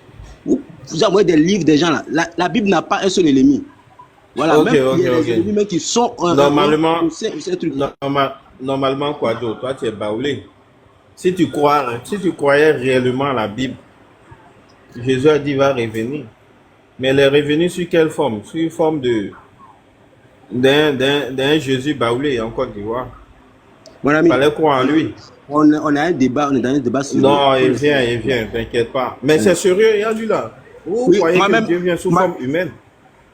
Vous envoyez des livres des gens là. La Bible n'a pas un seul ennemi. Voilà. Il y a des ennemis qui sont... Normalement, Kwadjo, toi, tu es baoulé. Si tu croyais réellement à la Bible, Jésus a dit va revenir. Mais il est revenu sur quelle forme? Sur une forme d'un Jésus baoulé en Côte d'Ivoire. Mon ami, il fallait croire en lui. On a un débat, on est dans un débat sur... Non, il vient, t'inquiète pas. Mais c'est sérieux, il y a lui là. Vous croyez que Dieu vient sous forme humaine?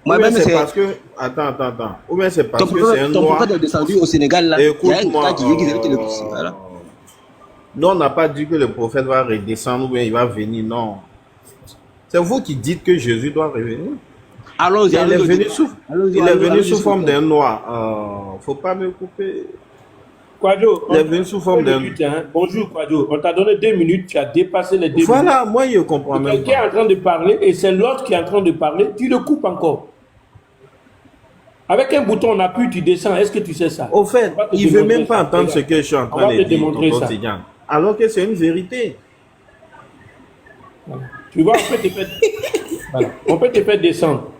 Moi-même, c'est parce que... Attends. Ou bien c'est parce que c'est un noir... Ton prophète est descendu au Sénégal là. Écoute-moi. Non, on n'a pas dit que le prophète va redescendre ou bien il va venir, non. C'est vous qui dites que Jésus doit revenir. Il est venu sous forme d'un noir. Faut pas me couper. Kwadjo, il est venu sous forme d'un... Bonjour Kwadjo, on t'a donné 2 minutes, tu as dépassé les 2 minutes. Voilà, moi je comprends même pas. Quelqu'un est en train de parler et c'est l'autre qui est en train de parler, tu le coupes encore. Avec un bouton on appuie, tu descends, est-ce que tu sais ça? Au fait, il ne veut même pas entendre ce que je suis en train de dire. Alors que c'est une vérité. Voilà. Tu vois, on peut te faire descendre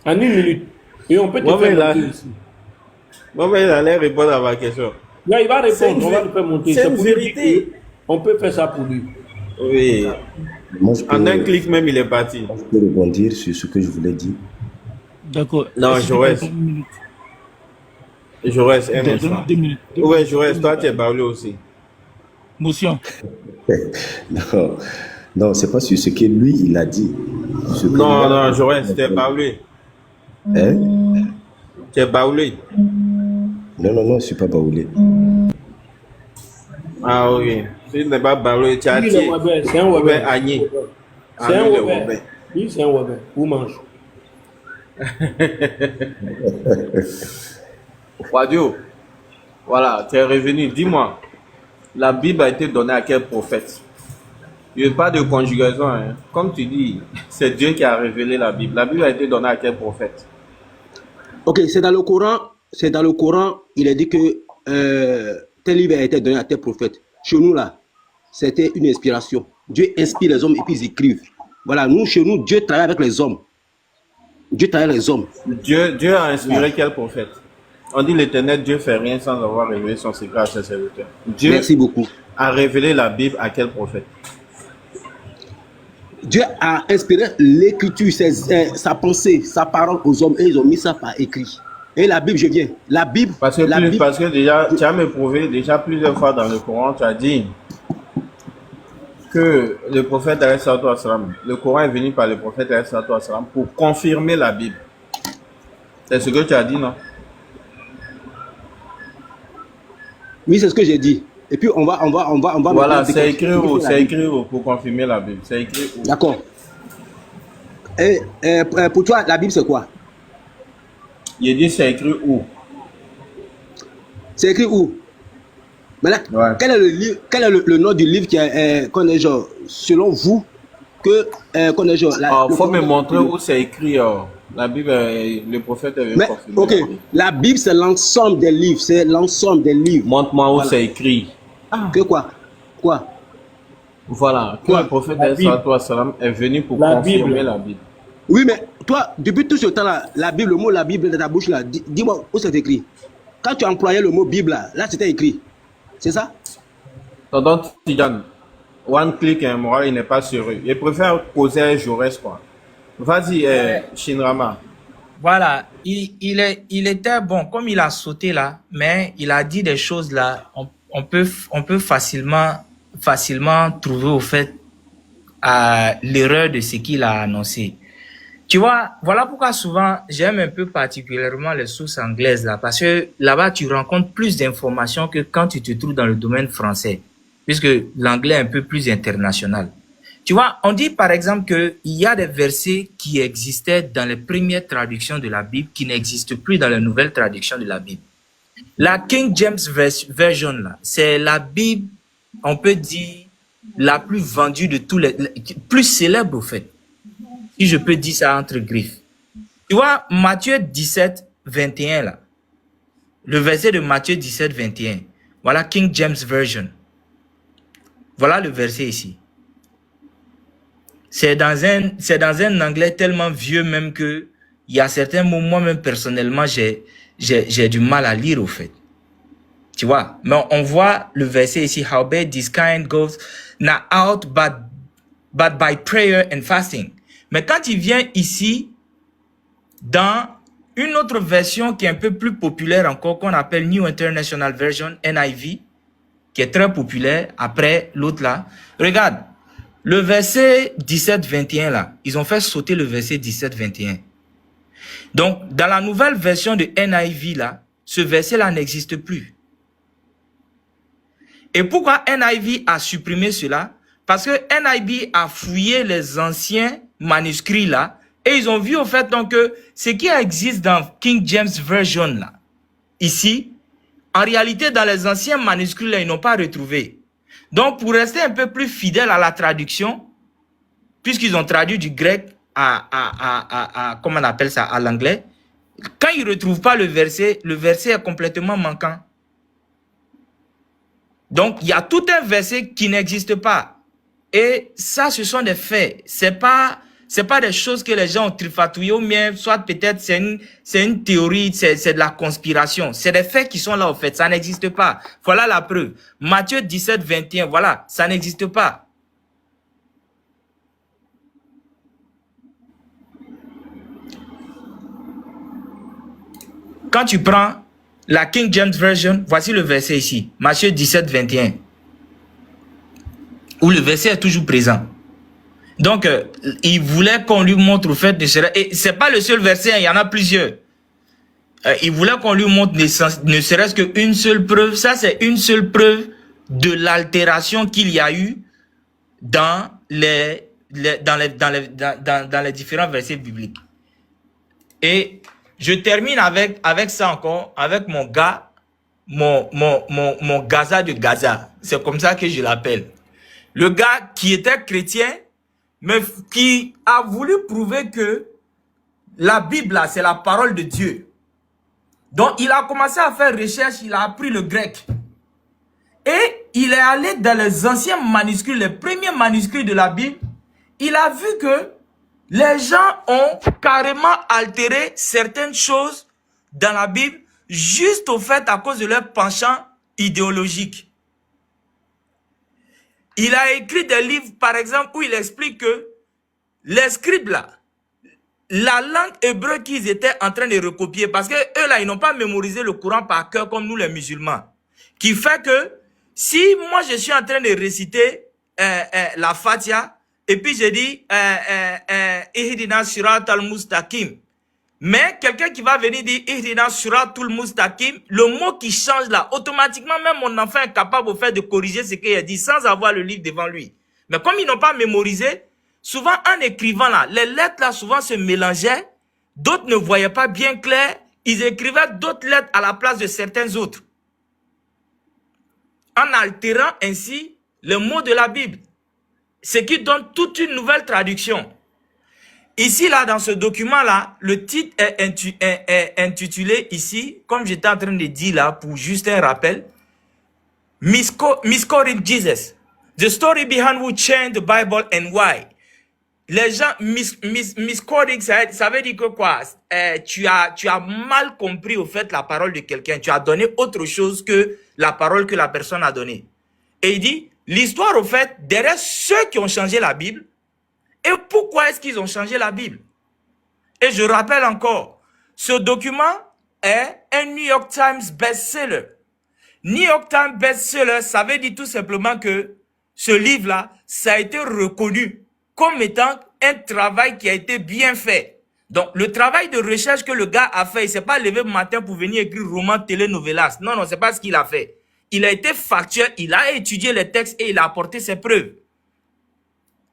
en 1 minute et on peut te faire monter ici. Bon, il allait répondre à ma question. Là, il va répondre, on va le faire monter. C'est une vérité. On peut faire ça pour lui. Oui. En un clic même, il est parti. Je peux rebondir sur ce que je voulais dire. D'accord. Non, je reste un instant. Oui, je reste. Toi, tu es baoulé aussi. Motion. Non, c'est pas sur ce que lui, il a dit. Non, je reste. Tu es baoulé. Hein? Tu es baoulé. Non, je ne suis pas baoulé. Ah oui. Ce n'est pas Balo et Oui, le Tchati. Wabel, c'est un Robert Wabel. Agné. C'est Ah un lui, le Wabel. Robert. Oui, c'est un Wabel. Où mange? Radio, voilà, tu es revenu. Dis-moi, la Bible a été donnée à quel prophète? Il n'y a pas de conjugaison. Hein. Comme tu dis, c'est Dieu qui a révélé la Bible. La Bible a été donnée à quel prophète? Ok, c'est dans le Coran. C'est dans le Coran, il est dit que tel livre a été donné à tel prophète. Chez nous, là, c'était une inspiration. Dieu inspire les hommes et puis ils écrivent. Voilà, nous, chez nous, Dieu travaille avec les hommes. Dieu travaille avec les hommes. Dieu a inspiré quel prophète? On dit l'Éternel, Dieu fait rien sans avoir révélé son secret à ses serviteurs. Dieu Merci beaucoup. a révélé la Bible à quel prophète? Dieu a inspiré l'écriture, sa pensée, sa parole aux hommes et ils ont mis ça par écrit. Et la Bible, je viens. La Bible, Parce que déjà, tu as me prouvé déjà plusieurs fois dans le Coran, tu as dit que le prophète le Coran est venu par le prophète pour confirmer la Bible. C'est ce que tu as dit, non? oui, c'est ce que j'ai dit. Et puis on va Voilà, maintenant c'est écrit où? déconstruire la C'est Bible. écrit où pour confirmer la Bible? C'est écrit où? D'accord. Et pour toi, la Bible, c'est quoi? Il dit c'est écrit où? C'est écrit où? Maintenant, Ouais. quel est le livre, quel est le nom du livre qui est, qu'on est genre, selon vous, que qu'on est genre. Il faut me montrer où c'est écrit. La Bible, le prophète est venu Mais, confirmer ok, la Bible. la Bible, c'est l'ensemble des livres, c'est l'ensemble des livres. Montre-moi où Voilà. c'est écrit. Que quoi? Quoi? Voilà, que Quoi? le prophète La Bible. est venu pour La confirmer Bible. la Bible. Oui, mais toi, depuis tout ce temps-là, la Bible, le mot la Bible dans ta bouche là, dis-moi où c'est écrit. Quand tu employais le mot Bible là c'était écrit. C'est ça? Tonton Tidjane, one click et un moral, il n'est pas sérieux. Il préfère poser un Jaurès, quoi. Vas-y, Shinrama. Voilà, il était bon, comme il a sauté là, mais il a dit des choses là, on peut facilement trouver au fait à l'erreur de ce qu'il a annoncé. Tu vois, voilà pourquoi souvent j'aime un peu particulièrement les sources anglaises là, parce que là-bas tu rencontres plus d'informations que quand tu te trouves dans le domaine français, puisque l'anglais est un peu plus international. Tu vois, on dit par exemple que il y a des versets qui existaient dans les premières traductions de la Bible qui n'existent plus dans les nouvelles traductions de la Bible. La King James Version là, c'est la Bible, on peut dire la plus vendue de tous les, plus célèbre au fait. Si je peux dire ça entre griffes. Tu vois, Matthieu 17, 21 là. Le verset de Matthieu 17, 21. Voilà King James Version. Voilà le verset ici. C'est dans un anglais tellement vieux même que il y a certains mots, moi-même personnellement, j'ai du mal à lire au fait. Tu vois, mais on voit le verset ici, howbeit this kind goes not out but by prayer and fasting. Mais quand il vient ici, dans une autre version qui est un peu plus populaire encore, qu'on appelle New International Version, NIV, qui est très populaire, après l'autre là, regarde, le verset 17-21 là, ils ont fait sauter le verset 17-21. Donc, dans la nouvelle version de NIV là, ce verset là n'existe plus. Et pourquoi NIV a supprimé cela? Parce que NIV a fouillé les anciens manuscrits là, et ils ont vu au fait donc que ce qui existe dans King James Version là, ici, en réalité dans les anciens manuscrits là, ils n'ont pas retrouvé. Donc pour rester un peu plus fidèle à la traduction, puisqu'ils ont traduit du grec à comment on appelle ça, à l'anglais, quand ils ne retrouvent pas le verset est complètement manquant. Donc il y a tout un verset qui n'existe pas. Et ça, ce sont des faits. C'est pas des choses que les gens ont trifatouillées ou bien soit peut-être c'est une théorie, c'est de la conspiration. C'est des faits qui sont là au fait, ça n'existe pas. Voilà la preuve. Matthieu 17, 21, voilà, ça n'existe pas. Quand tu prends la King James Version, voici le verset ici, Matthieu 17, 21. Où le verset est toujours présent. Donc, il voulait qu'on lui montre au fait, et c'est pas le seul verset, il y en a plusieurs. Il voulait qu'on lui montre ne serait-ce qu'une seule preuve. Ça, c'est une seule preuve de l'altération qu'il y a eu dans les différents versets bibliques. Et je termine avec ça encore, avec mon gars, mon Gaza de Gaza. C'est comme ça que je l'appelle. Le gars qui était chrétien, mais qui a voulu prouver que la Bible, c'est la parole de Dieu. Donc, il a commencé à faire recherche, il a appris le grec. Et il est allé dans les anciens manuscrits, les premiers manuscrits de la Bible. Il a vu que les gens ont carrément altéré certaines choses dans la Bible juste au fait à cause de leur penchant idéologique. Il a écrit des livres, par exemple, où il explique que les scribes là, la langue hébreu qu'ils étaient en train de recopier, parce que eux là, ils n'ont pas mémorisé le Coran par cœur comme nous les musulmans, qui fait que si moi je suis en train de réciter la Fatiha, et puis je dis Ihdina siratal mustaqim, mais quelqu'un qui va venir dire Ihdina siratul mustaqim, le mot qui change là, automatiquement même mon enfant est capable au fait de corriger ce qu'il a dit sans avoir le livre devant lui. Mais comme ils n'ont pas mémorisé, souvent en écrivant là, les lettres là souvent se mélangeaient, d'autres ne voyaient pas bien clair, ils écrivaient d'autres lettres à la place de certaines autres, en altérant ainsi le mot de la Bible, ce qui donne toute une nouvelle traduction. Ici, là, dans ce document-là, le titre est intitulé ici, comme j'étais en train de dire là, pour juste un rappel, Misquoting Jesus, the story behind who changed the Bible and why. Les gens, misquoting, ça veut dire que quoi? Tu as mal compris au fait la parole de quelqu'un. Tu as donné autre chose que la parole que la personne a donnée. Et il dit, l'histoire au fait, derrière ceux qui ont changé la Bible, et pourquoi est-ce qu'ils ont changé la Bible? Et je rappelle encore, ce document est un New York Times best-seller. New York Times best-seller, ça veut dire tout simplement que ce livre-là, ça a été reconnu comme étant un travail qui a été bien fait. Donc, le travail de recherche que le gars a fait, il ne s'est pas levé le matin pour venir écrire roman, télénovelas. Non, non, c'est pas ce qu'il a fait. Il a été factuel, il a étudié les textes et il a apporté ses preuves.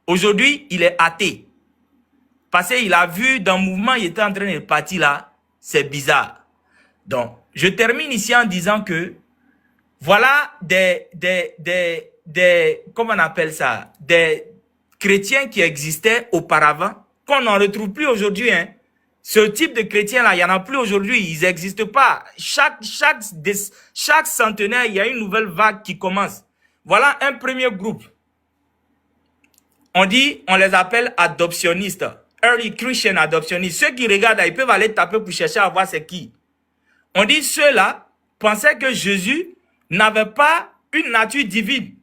Aujourd'hui, il est athée. Parce qu'il a vu dans le mouvement, il était en train de partir là. C'est bizarre. Donc, je termine ici en disant que voilà comment on appelle ça, des chrétiens qui existaient auparavant, qu'on n'en retrouve plus aujourd'hui. Hein. Ce type de chrétiens-là, il n'y en a plus aujourd'hui. Ils n'existent pas. Chaque centenaire, il y a une nouvelle vague qui commence. Voilà un premier groupe. On dit, on les appelle adoptionnistes. Early Christian adoptionnistes. Ceux qui regardent, ils peuvent aller taper pour chercher à voir c'est qui. On dit, ceux-là pensaient que Jésus n'avait pas une nature divine,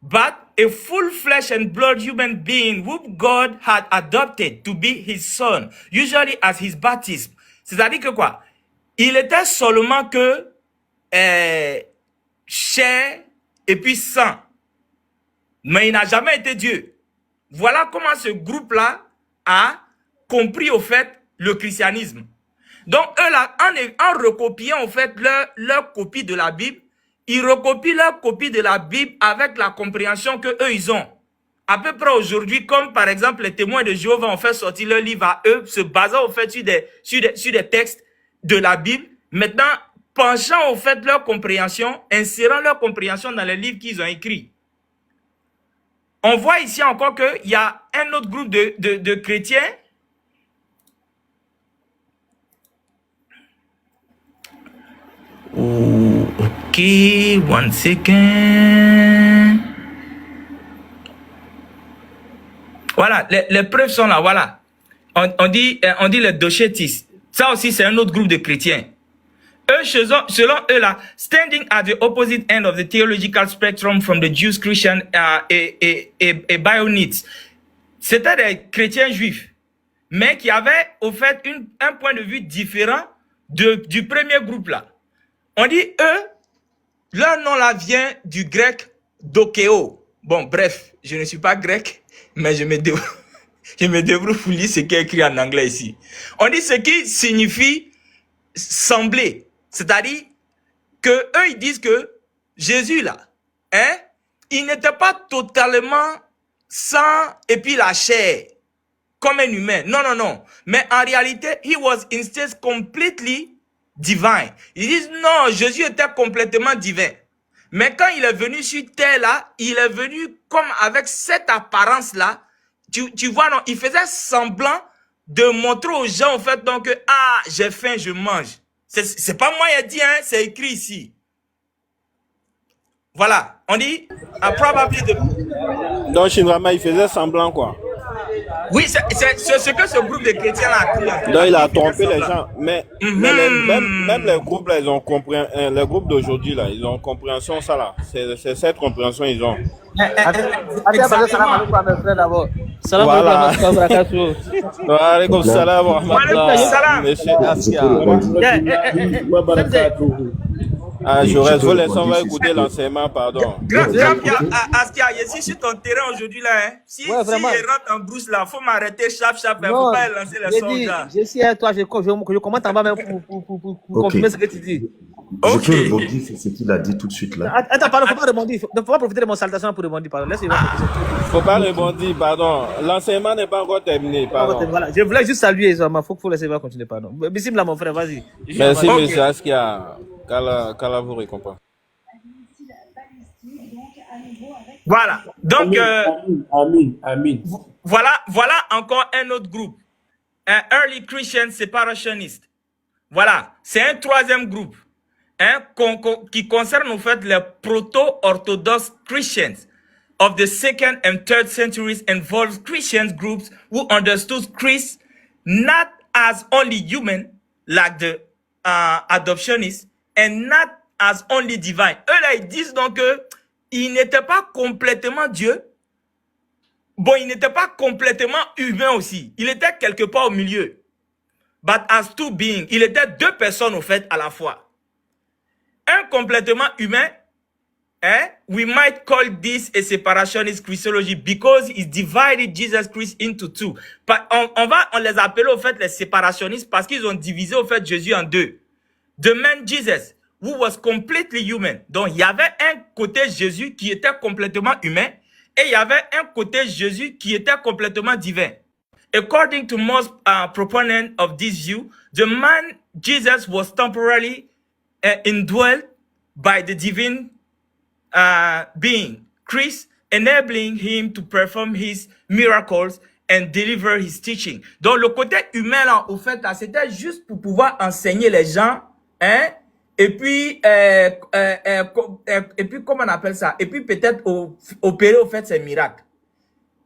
but a full flesh and blood human being whom God had adopted to be his son, usually as his baptism. C'est-à-dire que quoi? Il était seulement que chair et puis sang. Mais il n'a jamais été Dieu. Voilà comment ce groupe-là a compris au fait le christianisme. Donc eux là, en recopiant au fait leur copie de la Bible, ils recopient leur copie de la Bible avec la compréhension que eux ils ont. À peu près aujourd'hui, comme par exemple les témoins de Jéhovah ont fait sortir leur livre à eux, se basant au fait sur des textes de la Bible. Maintenant, penchant au fait leur compréhension, insérant leur compréhension dans les livres qu'ils ont écrits. On voit ici encore qu'il y a un autre groupe de chrétiens ok, one second. Voilà, les preuves sont là, voilà. On dit les dochétistes. Ça aussi, c'est un autre groupe de chrétiens. Eux, selon eux là, standing at the opposite end of the theological spectrum from the Jews, Christians et Bionites. C'était des chrétiens juifs, mais qui avaient au fait un point de vue différent du premier groupe là. On dit eux, leur nom là vient du grec dokeo. Bon, bref, je ne suis pas grec, mais je me débrouille pour lire ce qui est écrit en anglais ici. On dit ce qui signifie sembler. C'est-à-dire que eux, ils disent que Jésus, là, hein, il n'était pas totalement sans et puis la chair, comme un humain. Non, non, non. Mais en réalité, he was instead completely divine. Ils disent non, Jésus était complètement divin. Mais quand il est venu sur terre là, il est venu comme avec cette apparence là. Tu vois, non, il faisait semblant de montrer aux gens, en fait, donc, ah, j'ai faim, je mange. C'est pas moi qui ai dit, hein, c'est écrit ici. Voilà, on dit, probably the... Donc, Shinrama, il faisait semblant, quoi. Oui, c'est ce que ce groupe de chrétiens a cru. Donc, il a trompé les gens. Mais même les groupes, là, ils ont compris, les groupes d'aujourd'hui, là, ils ont compréhension, ça, là. C'est cette compréhension, ils ont. Salam Voilà. alaikum. Wa alaikum salam wa rahmatullah. Monsieur Askia. Ah, Jaurès, vous laissez, on va écouter l'enseignement, pardon. Grand Askia, je suis sur ton terrain aujourd'hui là. Hein. Si il rentre en brousse là, faut m'arrêter, chap, il ne faut pas lancer les sons là. Je suis avec toi, je commente en bas même pour confirmer ce que tu dis. Je peux rebondir sur ce qu'il a dit tout de suite là. Attends, pardon, faut pas rebondir. Faut pas profiter de mon salutation pour rebondir, pardon. Laisse-moi. Faut pas rebondir, pardon. L'enseignement n'est pas encore terminé, pardon. Voilà, je voulais juste saluer, il faut laisser continuer, pardon. Bissim là, mon frère, vas-y. Merci, monsieur Askia. Qu'Allah vous récompense. Voilà, donc Amin. Voilà encore un autre groupe, un Early Christian Separationist. Voilà, c'est un troisième groupe, hein, qui concerne en fait les proto-orthodox Christians of the 2nd and 3rd centuries, involves Christian groups who understood Christ not as only human, like the adoptionists, and not as only divine. Eux là, ils disent donc qu'il n'était pas complètement Dieu. Bon, il n'était pas complètement humain aussi. Il était quelque part au milieu. But as two beings, il était deux personnes au fait à la fois. Un complètement humain, hein? We might call this a separationist Christology because it divided Jesus Christ into two. On les appelle au fait les séparationnistes parce qu'ils ont divisé au fait Jésus en deux. The man Jesus, who was completely human. Donc, il y avait un côté Jésus qui était complètement humain et il y avait un côté Jésus qui était complètement divin. According to most proponents of this view, the man Jesus was temporarily indwelt by the divine being, Christ, enabling him to perform his miracles and deliver his teaching. Donc, le côté humain, là, au fait, là, c'était juste pour pouvoir enseigner les gens, hein, et puis comment on appelle ça? Et puis peut-être opérer au fait ces miracles.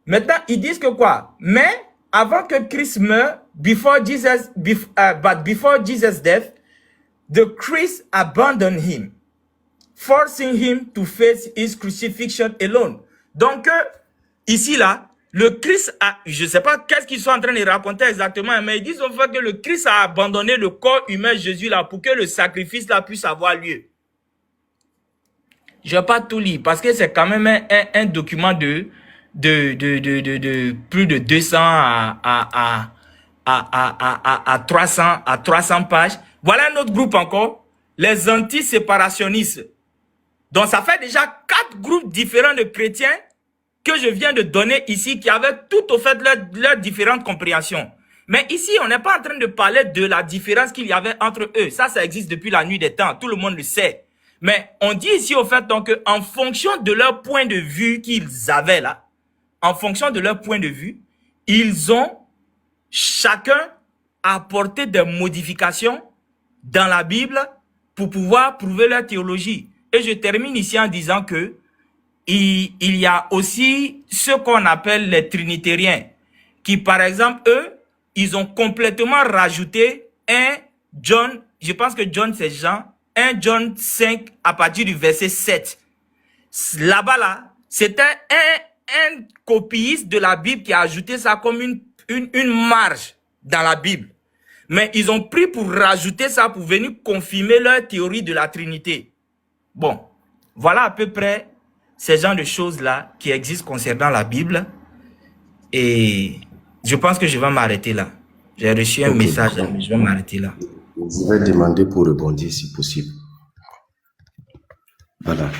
Maintenant, ils disent que quoi? Mais avant que Christ meure, before Jesus death, the Christ abandoned him, forcing him to face his crucifixion alone. Donc ici là, le Christ a, je sais pas qu'est-ce qu'ils sont en train de raconter exactement, mais ils disent en fait que le Christ a abandonné le corps humain Jésus là pour que le sacrifice là puisse avoir lieu. Je vais pas tout lire parce que c'est quand même un document de plus de 200 à 300 pages. Voilà un autre groupe encore, les anti-séparationnistes. Donc ça fait déjà 4 groupes différents de chrétiens que je viens de donner ici, qui avaient tout au fait leurs différentes compréhensions. Mais ici, on n'est pas en train de parler de la différence qu'il y avait entre eux. Ça existe depuis la nuit des temps. Tout le monde le sait. Mais on dit ici au fait donc en fonction de leur point de vue qu'ils avaient là, en fonction de leur point de vue, ils ont chacun apporté des modifications dans la Bible pour pouvoir prouver leur théologie. Et je termine ici en disant que il y a aussi ce qu'on appelle les trinitariens, qui par exemple, eux, ils ont complètement rajouté un John, je pense que John c'est Jean, un John 5 à partir du verset 7. Là-bas, là, c'était un copiste de la Bible qui a ajouté ça comme une marge dans la Bible. Mais ils ont pris pour rajouter ça, pour venir confirmer leur théorie de la Trinité. Bon, voilà à peu près ces genres de choses-là qui existent concernant la Bible. Et je pense que je vais m'arrêter là. J'ai reçu un message, mais je vais m'arrêter là. Je vais demander pour rebondir si possible. Voilà.